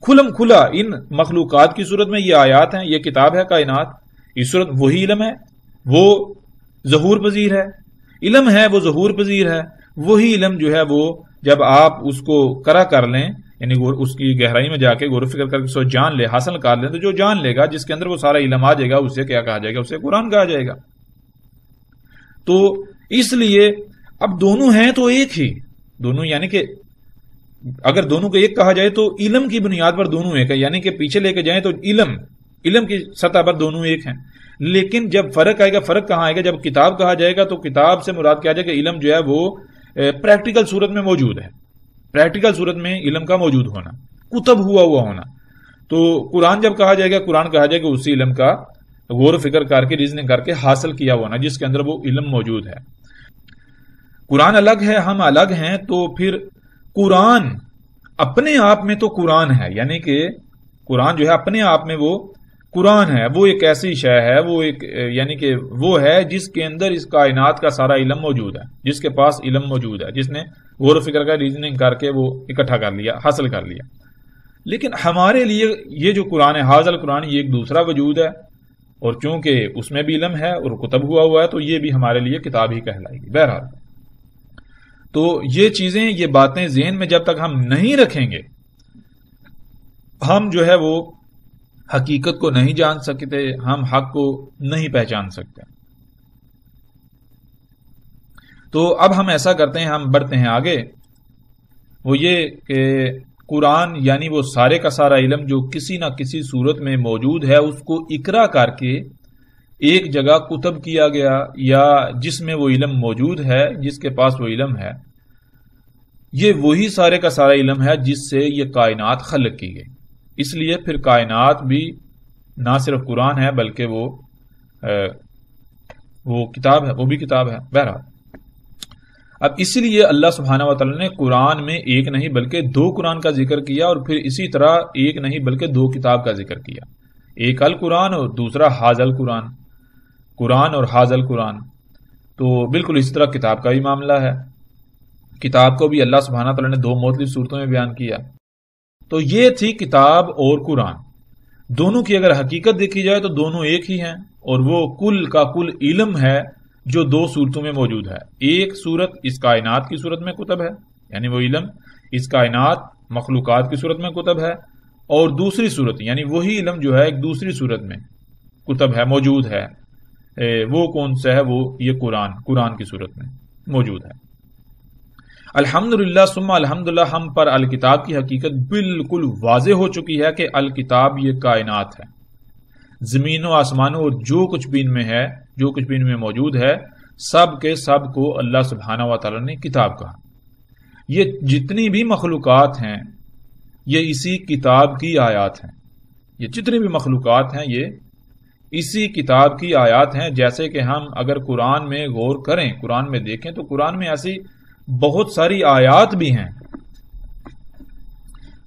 کھلم کھلا ان مخلوقات کی صورت میں یہ آیات ہیں، یہ کتاب ہے کائنات، اس صورت وہی علم ہے، وہ ظہور پذیر ہے، علم ہے وہ ظہور پذیر ہے، وہی علم جو ہے وہ جب آپ اس کو کرا کر لیں، یعنی اس کی گہرائی میں جا کے غور و فکر کر کے سو جان لے، حاصل کر لیں، تو جو جان لے گا جس کے اندر وہ سارا علم آ جائے گا، اسے کیا کہا جائے گا؟ اسے قرآن کہا جائے گا۔ تو اس لیے اب دونوں ہیں تو ایک ہی، دونوں یعنی کہ اگر دونوں کو ایک کہا جائے تو علم کی بنیاد پر دونوں ایک ہے، یعنی کہ پیچھے لے کے جائیں تو علم کی سطح پر دونوں ایک ہیں۔ لیکن جب فرق آئے گا، فرق کہاں آئے گا؟ جب کتاب کہا جائے گا تو کتاب سے مراد کیا جائے کہ علم جو ہے وہ پریکٹیکل صورت میں موجود ہے، پریکٹیکل صورت میں علم کا موجود ہونا، کتب ہوا ہونا۔ تو قرآن جب کہا جائے گا، قرآن کہا جائے گا اسی علم کا غور و فکر کر کے ریزننگ کر کے حاصل کیا ہونا، جس کے اندر وہ علم موجود ہے۔ قرآن الگ ہے، ہم الگ ہیں، تو پھر قرآن اپنے آپ میں تو قرآن ہے، یعنی کہ قرآن جو ہے اپنے آپ میں وہ قرآن ہے، وہ ایک ایسی شے ہے، وہ ایک یعنی کہ وہ ہے جس کے اندر اس کائنات کا سارا علم موجود ہے، جس کے پاس علم موجود ہے، جس نے غور و فکر کا ریزننگ کر کے وہ اکٹھا کر لیا، حاصل کر لیا۔ لیکن ہمارے لیے یہ جو قرآن ہے، حاضل قرآن، یہ ایک دوسرا وجود ہے، اور چونکہ اس میں بھی علم ہے اور کتب ہوا ہے تو یہ بھی ہمارے لیے کتاب ہی کہلائے گی۔ بہرحال تو یہ چیزیں، یہ باتیں ذہن میں جب تک ہم نہیں رکھیں گے، ہم جو ہے وہ حقیقت کو نہیں جان سکتے، ہم حق کو نہیں پہچان سکتے۔ تو اب ہم ایسا کرتے ہیں، ہم بڑھتے ہیں آگے، وہ یہ کہ قرآن یعنی وہ سارے کا سارا علم جو کسی نہ کسی صورت میں موجود ہے، اس کو اقرا کر کے ایک جگہ کتب کیا گیا، یا جس میں وہ علم موجود ہے، جس کے پاس وہ علم ہے، یہ وہی سارے کا سارا علم ہے جس سے یہ کائنات خلق کی گئی۔ اس لیے پھر کائنات بھی نہ صرف قرآن ہے بلکہ وہ کتاب ہے، وہ بھی کتاب ہے۔ بہرحال اب اسی لیے اللہ سبحانہ و تعالی نے قرآن میں ایک نہیں بلکہ دو قرآن کا ذکر کیا، اور پھر اسی طرح ایک نہیں بلکہ دو کتاب کا ذکر کیا، ایک القرآن اور دوسرا حاضل قرآن، قرآن اور حاضل قرآن۔ تو بالکل اسی طرح کتاب کا بھی معاملہ ہے، کتاب کو بھی اللہ سبحانہ تعالی نے دو مختلف صورتوں میں بیان کیا۔ تو یہ تھی کتاب اور قرآن، دونوں کی اگر حقیقت دیکھی جائے تو دونوں ایک ہی ہیں، اور وہ کل کا کل علم ہے جو دو صورتوں میں موجود ہے۔ ایک صورت اس کائنات کی صورت میں کتب ہے، یعنی وہ علم اس کائنات مخلوقات کی صورت میں کتب ہے، اور دوسری صورت یعنی وہی علم جو ہے ایک دوسری صورت میں کتب ہے، موجود ہے۔ وہ کون سا ہے؟ وہ یہ قرآن کی صورت میں موجود ہے۔ الحمدللہ ثم الحمدللہ ہم پر الکتاب کی حقیقت بالکل واضح ہو چکی ہے کہ الکتاب یہ کائنات ہے، زمین و آسمانوں اور جو کچھ بھی ان میں ہے، جو کچھ بھی ان میں موجود ہے، سب کے سب کو اللہ سبحانہ و تعالی نے کتاب کہا۔ یہ جتنی بھی مخلوقات ہیں یہ اسی کتاب کی آیات ہیں، یہ جتنی بھی مخلوقات ہیں یہ اسی کتاب کی آیات ہیں۔ جیسے کہ ہم اگر قرآن میں غور کریں، قرآن میں دیکھیں تو قرآن میں ایسی بہت ساری آیات بھی ہیں،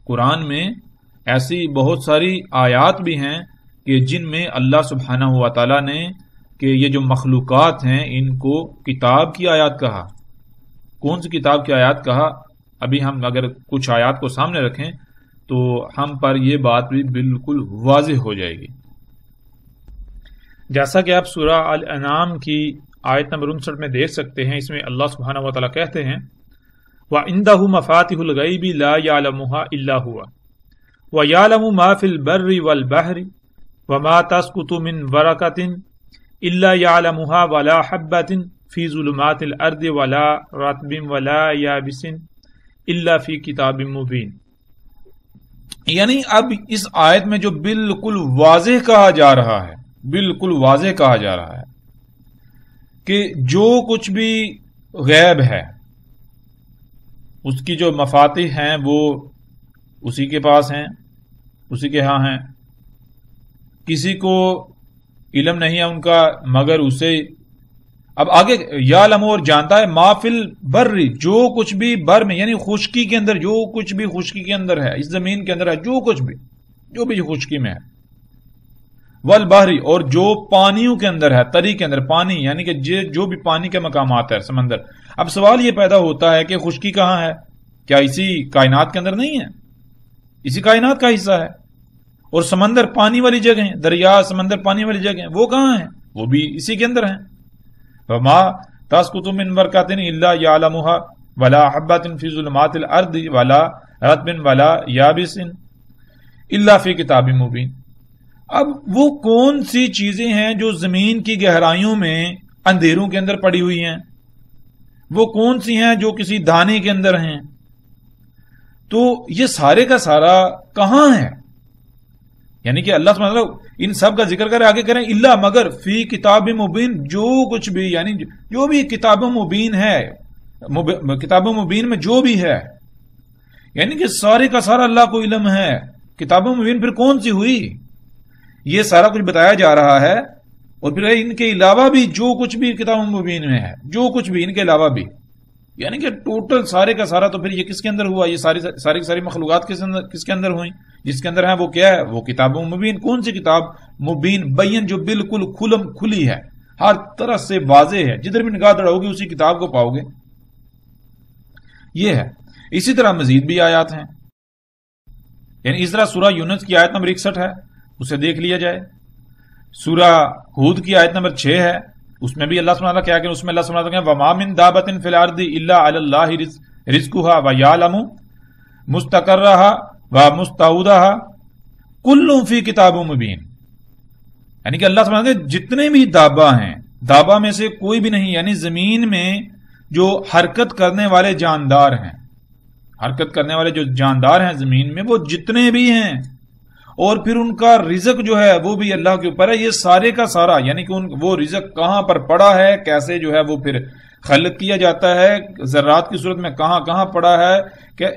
قرآن میں ایسی بہت ساری آیات بھی ہیں کہ جن میں اللہ سبحانہ و تعالیٰ نے کہ یہ جو مخلوقات ہیں ان کو کتاب کی آیات کہا۔ کون سی کتاب کی آیات کہا؟ ابھی ہم اگر کچھ آیات کو سامنے رکھیں تو ہم پر یہ بات بھی بالکل واضح ہو جائے گی۔ جیسا کہ آپ سورہ الانعام کی آیت نمبر 59 میں دیکھ سکتے ہیں، اس میں اللہ سبحانہ و تعالیٰ کہتے ہیں وَعِندَهُ مَفَاتِحُ الْغَيْبِ لَا يَعْلَمُهَا إِلَّا هُوَ وَيَعْلَمُ مَا فِي الْبَرِّ وَالْبَحْرِ وَمَا تَسْقُطُ مِنْ وَرَقَةٍ إِلَّا يَعْلَمُهَا وَلَا حَبَّةٍ فِي ظُلُمَاتِ الْأَرْضِ وَلَا رَطْبٍ وَلَا يَابِسٍ إِلَّا فِي كِتَابٍ مُبِينٍ۔ یعنی اب اس آیت میں جو بالکل واضح کہا جا رہا ہے، بالکل واضح کہا جا رہا ہے کہ جو کچھ بھی غیب ہے اس کی جو مفاتیح ہیں وہ اسی کے پاس ہیں، اسی کے ہاں ہیں، کسی کو علم نہیں ہے ان کا مگر اسے۔ اب آگے یعلم اور جانتا ہے، ما فی البر جو کچھ بھی بر میں یعنی خشکی کے اندر، جو کچھ بھی خشکی کے اندر ہے، اس زمین کے اندر ہے، جو کچھ بھی جو بھی خشکی میں ہے، والبحری اور جو پانیوں کے اندر ہے، تری کے اندر پانی یعنی کہ جو بھی پانی کے مقامات ہے، سمندر۔ اب سوال یہ پیدا ہوتا ہے کہ خشکی کہاں ہے؟ کیا اسی کائنات کے اندر نہیں ہے؟ اسی کائنات کا حصہ ہے. اور سمندر پانی والی جگہ ہیں، دریا سمندر پانی والی جگہ ہیں، وہ کہاں ہیں؟ وہ بھی اسی کے اندر ہیں. وما تسقط من ورقۃ الا يعلمها ولا حبۃ فی ظلمات الارض ولا رطب ولا یابس الا فی کتاب مبین. اب وہ کون سی چیزیں ہیں جو زمین کی گہرائیوں میں اندھیروں کے اندر پڑی ہوئی ہیں؟ وہ کون سی ہیں جو کسی دانے کے اندر ہیں؟ تو یہ سارے کا سارا کہاں ہے؟ یعنی کہ اللہ سبحانہ وتعالی ان سب کا ذکر کرے، آگے کریں اللہ مگر فی کتاب مبین، جو کچھ بھی یعنی جو بھی کتاب مبین ہے، کتاب مبین میں جو بھی ہے، یعنی کہ سارے کا سارا اللہ کو علم ہے. کتاب مبین پھر کون سی ہوئی؟ یہ سارا کچھ بتایا جا رہا ہے. اور پھر ان کے علاوہ بھی جو کچھ بھی کتاب مبین میں ہے، جو کچھ بھی ان کے علاوہ بھی، یعنی کہ ٹوٹل سارے کا سارا. تو پھر یہ کس کے اندر ہوا؟ یہ ساری مخلوقات کس کے اندر ہوئی؟ جس کے اندر ہے وہ کیا ہے؟ وہ کتاب مبین. کون سی کتاب مبین؟ بین، جو بالکل کھلی ہے، ہر طرح سے واضح ہے، جدھر بھی نگاہ دوڑاؤ گے اسی کتاب کو پاؤ گے. یہ ہے. اسی طرح مزید بھی آیات ہیں. یعنی اس طرح سورہ یونس کی آیت نمبر 61 ہے، اسے دیکھ لیا جائے. سورہ ہود کی آیت نمبر 6 ہے، اس میں بھی اللہ سبحانہ وتعالی کیا کہ اس میں اللہ سبحانہ وتعالی وما من دابۃ فی الارض الا علی اللہ رزقها ویعلم مستقرها ومستودعها کل فی کتاب مبین. یعنی کہ اللہ سبحانہ وتعالی جتنے بھی دابہ ہیں، دابہ میں سے کوئی بھی نہیں، یعنی زمین میں جو حرکت کرنے والے جاندار ہیں، حرکت کرنے والے جو جاندار ہیں زمین میں، وہ جتنے بھی ہیں، اور پھر ان کا رزق جو ہے وہ بھی اللہ کے اوپر ہے. یہ سارے کا سارا یعنی کہ وہ رزق کہاں پر پڑا ہے، کیسے جو ہے وہ پھر خلق کیا جاتا ہے، ذرات کی صورت میں کہاں کہاں پڑا ہے،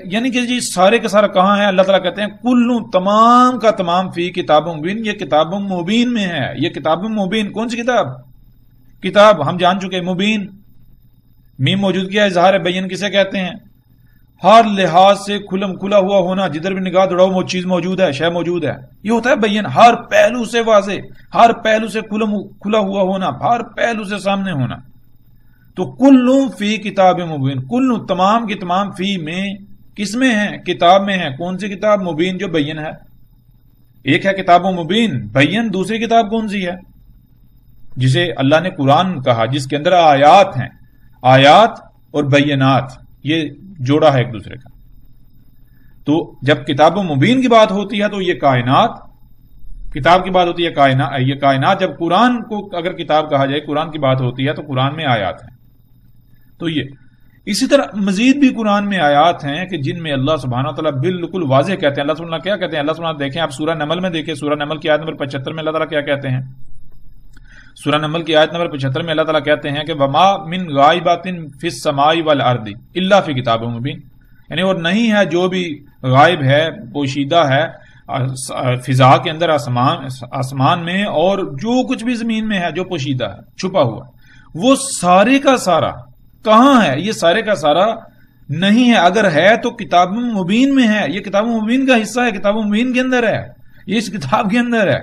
یعنی کہ جی سارے کا سارا کہاں ہے. اللہ تعالیٰ کہتے ہیں کلو، تمام کا تمام فی کتاب مبین، یہ کتاب مبین میں ہے. یہ کتاب مبین کون سی کتاب ہم جان چکے. مبین میم موجود کیا، اظہار بین کسے کہتے ہیں؟ ہر لحاظ سے کھلا ہوا ہونا، جدھر بھی نگاہ دوڑاؤ وہ چیز موجود ہے، شے موجود ہے. یہ ہوتا ہے بین، ہر پہلو سے واضح، ہر پہلو سے کھلا ہوا ہونا، ہر پہلو سے سامنے ہونا. تو کلو فی کتاب مبین، کلو تمام کی تمام فی میں، کس میں ہے؟ کتاب میں ہے. کون سی کتاب؟ مبین، جو بین ہے. ایک ہے کتاب مبین بین، دوسری کتاب کون سی ہے؟ جسے اللہ نے قرآن کہا، جس کے اندر آیات ہیں، آیات اور بینات، یہ جوڑا ہے ایک دوسرے کا. تو جب کتاب مبین کی بات ہوتی ہے تو یہ کائنات، کتاب کی بات ہوتی ہے یہ کائنات. جب قرآن کو اگر کتاب کہا جائے، قرآن کی بات ہوتی ہے تو قرآن میں آیات ہیں. تو یہ اسی طرح مزید بھی قرآن میں آیات ہیں کہ جن میں اللہ سبحانہ تعالیٰ بالکل واضح کہتے ہیں. اللہ سبحانہ کیا کہتے ہیں؟ اللہ سبحانہ دیکھیں آپ سورہ نمل میں دیکھیں، سورہ نمل کی آیت نمبر 75 میں اللہ تعالیٰ کیا کہتے ہیں؟ سورہ نمل کی آیت نمبر 75 میں اللہ تعالیٰ کہتے ہیں کہ وما من غائبات فی السماء والارض الا فی کتاب مبین. یعنی اور نہیں ہے جو بھی غائب ہے، پوشیدہ ہے فضا کے اندر، آسمان میں، اور جو کچھ بھی زمین میں ہے جو پوشیدہ ہے، چھپا ہوا، وہ سارے کا سارا کہاں ہے؟ یہ سارے کا سارا نہیں ہے. اگر ہے تو کتاب مبین میں ہے. یہ کتاب مبین کا حصہ ہے، کتاب مبین کے اندر ہے، یہ اس کتاب کے اندر ہے.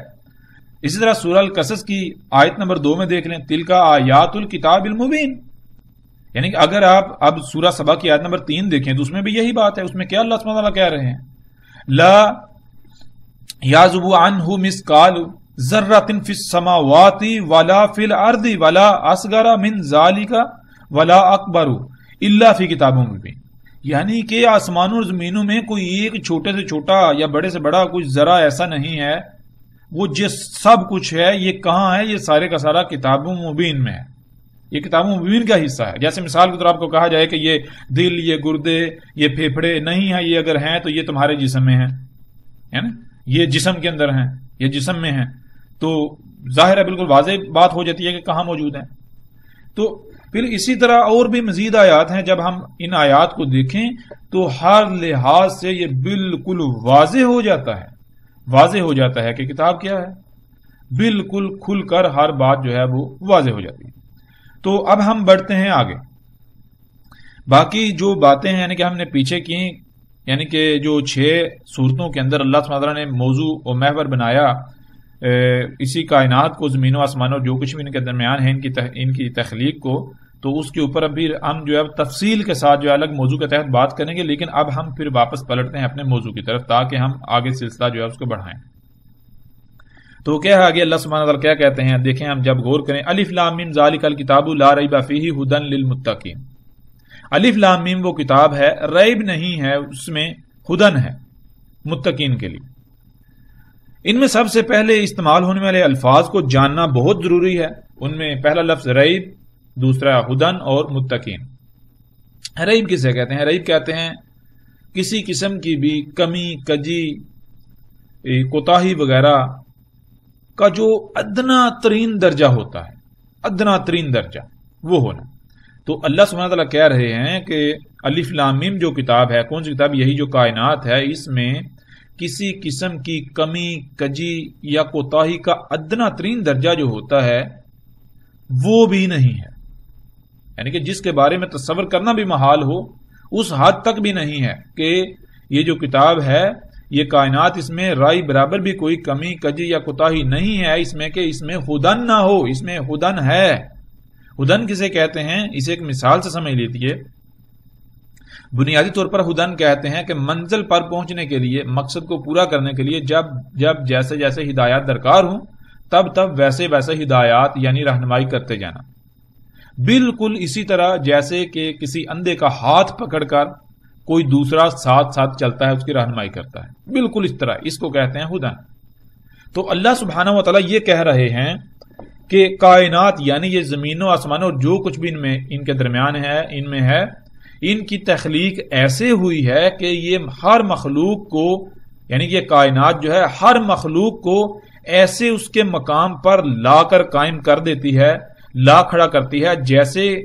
اسی طرح سورہ القصص کی آیت نمبر 2 میں دیکھ لیں، تلک آیات الکتاب المبین. یعنی کہ اگر آپ اب سورہ سبا کی آیت نمبر 3 دیکھیں تو اس میں بھی یہی بات ہے. اس میں کیا اللہ سبحانہ وتعالی کہہ رہے ہیں؟ لا یعزب عنہ مثقال ذرۃ فی السماوات ولا فی الارض ولا اصغر من ذلک ولا اکبر الا فی کتاب مبین. یعنی کہ آسمانوں اور زمینوں میں کوئی ایک چھوٹے سے چھوٹا یا بڑے سے بڑا کچھ ذرا ایسا نہیں ہے. وہ جس سب کچھ ہے یہ کہاں ہے؟ یہ سارے کا سارا کتاب مبین میں ہے. یہ کتاب مبین کا حصہ ہے. جیسے مثال کے طور آپ کو کہا جائے کہ یہ دل، یہ گردے، یہ پھیپھڑے نہیں ہیں، یہ اگر ہیں تو یہ تمہارے جسم میں ہیں، ہے نا، یہ جسم کے اندر ہیں، یہ جسم میں ہیں. تو ظاہر ہے بالکل واضح بات ہو جاتی ہے کہ کہاں موجود ہیں. تو پھر اسی طرح اور بھی مزید آیات ہیں. جب ہم ان آیات کو دیکھیں تو ہر لحاظ سے یہ بالکل واضح ہو جاتا ہے، واضح ہو جاتا ہے کہ کتاب کیا ہے. بالکل کھل کر ہر بات جو ہے وہ واضح ہو جاتی ہے. تو اب ہم بڑھتے ہیں آگے. باقی جو باتیں ہیں یعنی کہ ہم نے پیچھے کی، یعنی کہ جو 6 صورتوں کے اندر اللہ سبحانہ وتعالی نے موضوع و محور بنایا اسی کائنات کو، زمین و آسمان اور جو کچھ بھی ان کے درمیان ہے، ان کی تخلیق کو، تو اس کے اوپر ابھی ہم جو ہے تفصیل کے ساتھ جو ہے الگ موضوع کے تحت بات کریں گے، لیکن اب ہم پھر واپس پلٹتے ہیں اپنے موضوع کی طرف تاکہ ہم آگے سلسلہ جو ہے اس کو بڑھائیں۔ تو کیا ہے آگے اللہ سبحانہ وتعالی کیا کہتے ہیں، دیکھیں ہم جب غور کریں، الف لام میم ذالک الکتاب لا ریب فیہ ھدی للمتقین۔ الف لام میم وہ کتاب ہے، ریب نہیں ہے اس میں، ھدی ہے متقین کے لیے۔ ان میں سب سے پہلے استعمال ہونے والے الفاظ کو جاننا بہت ضروری ہے۔ ان میں پہلا لفظ ریب، دوسرا ھدی اور متقین۔ ریب کسے کہتے ہیں؟ ریب کہتے ہیں کسی قسم کی بھی کمی، کجی، کوتاہی وغیرہ کا جو ادنا ترین درجہ ہوتا ہے، ادنا ترین درجہ وہ ہونا۔ تو اللہ سبحانہ تعالیٰ کہہ رہے ہیں کہ الف لام میم جو کتاب ہے، کون سی کتاب؟ یہی جو کائنات ہے، اس میں کسی قسم کی کمی، کجی یا کوتاہی کا ادنا ترین درجہ جو ہوتا ہے وہ بھی نہیں ہے، یعنی کہ جس کے بارے میں تصور کرنا بھی محال ہو اس حد تک بھی نہیں ہے کہ یہ جو کتاب ہے، یہ کائنات، اس میں رائی برابر بھی کوئی کمی، کجی یا کوتاہی نہیں ہے اس میں کہ اس میں ھدی نہ ہو، اس میں ھدی ہے۔ ھدی کسے کہتے ہیں؟ اسے ایک مثال سے سمجھ لیجیے۔ بنیادی طور پر ھدی کہتے ہیں کہ منزل پر پہنچنے کے لیے، مقصد کو پورا کرنے کے لیے جب جیسے جیسے ہدایات درکار ہوں تب تب ویسے ویسے ہدایات یعنی رہنمائی کرتے جانا۔ بالکل اسی طرح جیسے کہ کسی اندھے کا ہاتھ پکڑ کر کوئی دوسرا ساتھ ساتھ چلتا ہے، اس کی رہنمائی کرتا ہے، بالکل اس طرح اس کو کہتے ہیں ھدی۔ تو اللہ سبحانہ و تعالیٰ یہ کہہ رہے ہیں کہ کائنات یعنی یہ زمین و آسمان اور جو کچھ بھی ان کے درمیان ہے، ان میں ہے، ان کی تخلیق ایسے ہوئی ہے کہ یہ ہر مخلوق کو، یعنی یہ کائنات جو ہے ہر مخلوق کو ایسے اس کے مقام پر لا کر قائم کر دیتی ہے، لا کھڑا کرتی ہے، جیسے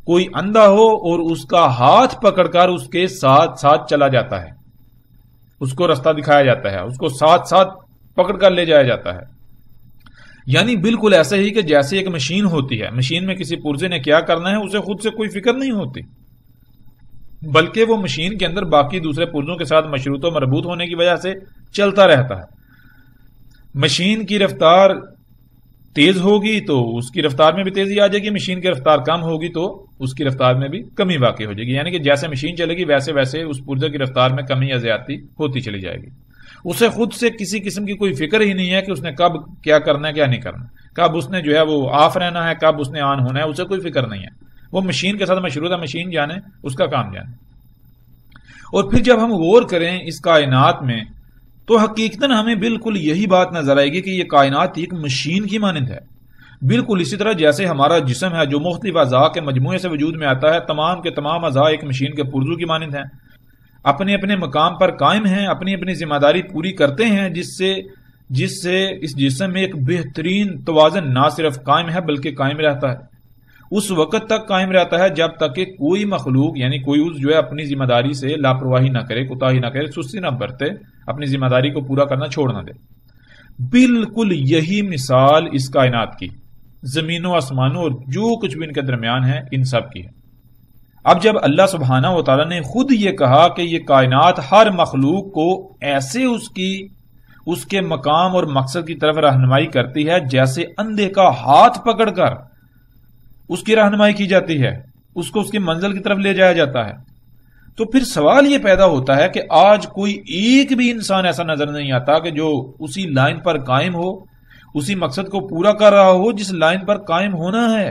کوئی اندھا ہو اور اس کا ہاتھ پکڑ کر اس کے ساتھ ساتھ چلا جاتا ہے، اس کو رستہ دکھایا جاتا ہے، اس کو ساتھ ساتھ پکڑ کر لے جایا جاتا ہے۔ یعنی بالکل ایسے ہی کہ جیسے ایک مشین ہوتی ہے، مشین میں کسی پرزے نے کیا کرنا ہے اسے خود سے کوئی فکر نہیں ہوتی، بلکہ وہ مشین کے اندر باقی دوسرے پرزوں کے ساتھ مشروط و مربوط ہونے کی وجہ سے چلتا رہتا ہے۔ مشین کی رفتار تیز ہوگی تو اس کی رفتار میں بھی تیزی آ جائے گی، مشین کی رفتار کم ہوگی تو اس کی رفتار میں بھی کمی واقع ہو جائے گی، یعنی کہ جیسے مشین چلے گی ویسے ویسے اس پرزے کی رفتار میں کمی یا زیادتی ہوتی چلی جائے گی۔ اسے خود سے کسی قسم کی کوئی فکر ہی نہیں ہے کہ اس نے کب کیا کرنا ہے، کیا نہیں کرنا، کب اس نے جو ہے وہ آف رہنا ہے، کب اس نے آن ہونا ہے، اسے کوئی فکر نہیں ہے۔ وہ مشین کے ساتھ مشروط ہے، مشین جانے اس کا کام جانے۔ اور پھر جب ہم غور کریں اس کائنات میں تو حقیقتاً ہمیں بالکل یہی بات نظر آئے گی کہ یہ کائنات ایک مشین کی مانند ہے، بالکل اسی طرح جیسے ہمارا جسم ہے جو مختلف اعضاء کے مجموعے سے وجود میں آتا ہے، تمام کے تمام اعضاء ایک مشین کے پرزو کی مانند ہیں، اپنے اپنے مقام پر قائم ہیں، اپنی اپنی ذمہ داری پوری کرتے ہیں، جس سے اس جسم میں ایک بہترین توازن نہ صرف قائم ہے بلکہ قائم رہتا ہے۔ اس وقت تک قائم رہتا ہے جب تک کہ کوئی مخلوق یعنی کوئی عضو جو ہے اپنی ذمہ داری سے لاپرواہی نہ کرے، کوتاہی نہ کرے، سستی نہ برتے، اپنی ذمہ داری کو پورا کرنا چھوڑ نہ دے۔ بالکل یہی مثال اس کائنات کی، زمین و آسمانوں اور جو کچھ بھی ان کے درمیان ہے، ان سب کی ہے۔ اب جب اللہ سبحانہ و تعالیٰ نے خود یہ کہا کہ یہ کائنات ہر مخلوق کو ایسے اس کے مقام اور مقصد کی طرف رہنمائی کرتی ہے جیسے اندھے کا ہاتھ پکڑ کر اس کی رہنمائی کی جاتی ہے، اس کو اس کی منزل کی طرف لے جایا جاتا ہے، تو پھر سوال یہ پیدا ہوتا ہے کہ آج کوئی ایک بھی انسان ایسا نظر نہیں آتا کہ جو اسی لائن پر قائم ہو، اسی مقصد کو پورا کر رہا ہو جس لائن پر قائم ہونا ہے،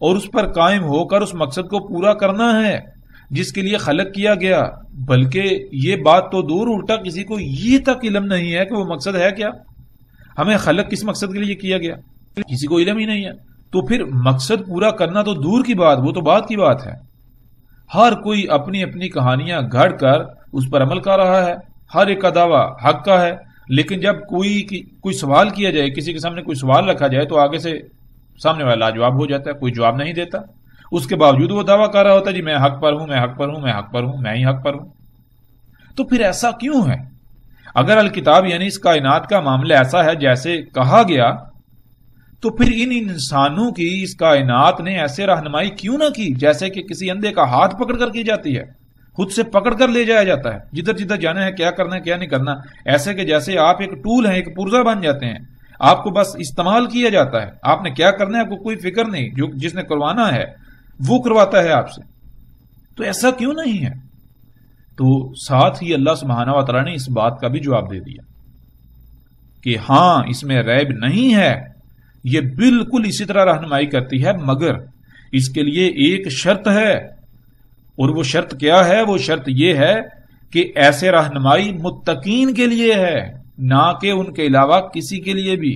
اور اس پر قائم ہو کر اس مقصد کو پورا کرنا ہے جس کے لیے خلق کیا گیا۔ بلکہ یہ بات تو دور، الٹا کسی کو یہ تک علم نہیں ہے کہ وہ مقصد ہے کیا، ہمیں خلق کس مقصد کے لیے کیا گیا، کسی کو علم ہی نہیں ہے۔ تو پھر مقصد پورا کرنا تو دور کی بات، وہ تو بات کی بات ہے۔ ہر کوئی اپنی اپنی کہانیاں گھڑ کر اس پر عمل کر رہا ہے، ہر ایک کا دعویٰ حق کا ہے، لیکن جب کوئی سوال کیا جائے، کسی کے سامنے کوئی سوال رکھا جائے تو آگے سے سامنے والا لاجواب ہو جاتا ہے، کوئی جواب نہیں دیتا، اس کے باوجود وہ دعویٰ کر رہا ہوتا ہے جی میں حق پر ہوں، میں حق پر ہوں، میں حق پر ہوں، میں ہی حق پر ہوں۔ تو پھر ایسا کیوں ہے؟ اگر الکتاب یعنی اس کائنات کا معاملہ ایسا ہے جیسے کہا گیا، تو پھر ان انسانوں کی اس کائنات نے ایسے رہنمائی کیوں نہ کی جیسے کہ کسی اندھے کا ہاتھ پکڑ کر کی جاتی ہے، خود سے پکڑ کر لے جایا جاتا ہے، جدھر جدھر جانا ہے، کیا کرنا ہے کیا نہیں کرنا، ایسے کہ جیسے آپ ایک ٹول ہیں، ایک پرزا بن جاتے ہیں، آپ کو بس استعمال کیا جاتا ہے، آپ نے کیا کرنا ہے آپ کو کوئی فکر نہیں، جس نے کروانا ہے وہ کرواتا ہے آپ سے، تو ایسا کیوں نہیں ہے؟ تو ساتھ ہی اللہ سبحانہ و تعالیٰ نے اس بات کا بھی جواب دے دیا کہ ہاں اس میں ریب نہیں ہے، یہ بالکل اسی طرح رہنمائی کرتی ہے، مگر اس کے لیے ایک شرط ہے، اور وہ شرط کیا ہے؟ وہ شرط یہ ہے کہ ایسے رہنمائی متقین کے لیے ہے، نہ کہ ان کے علاوہ کسی کے لیے بھی۔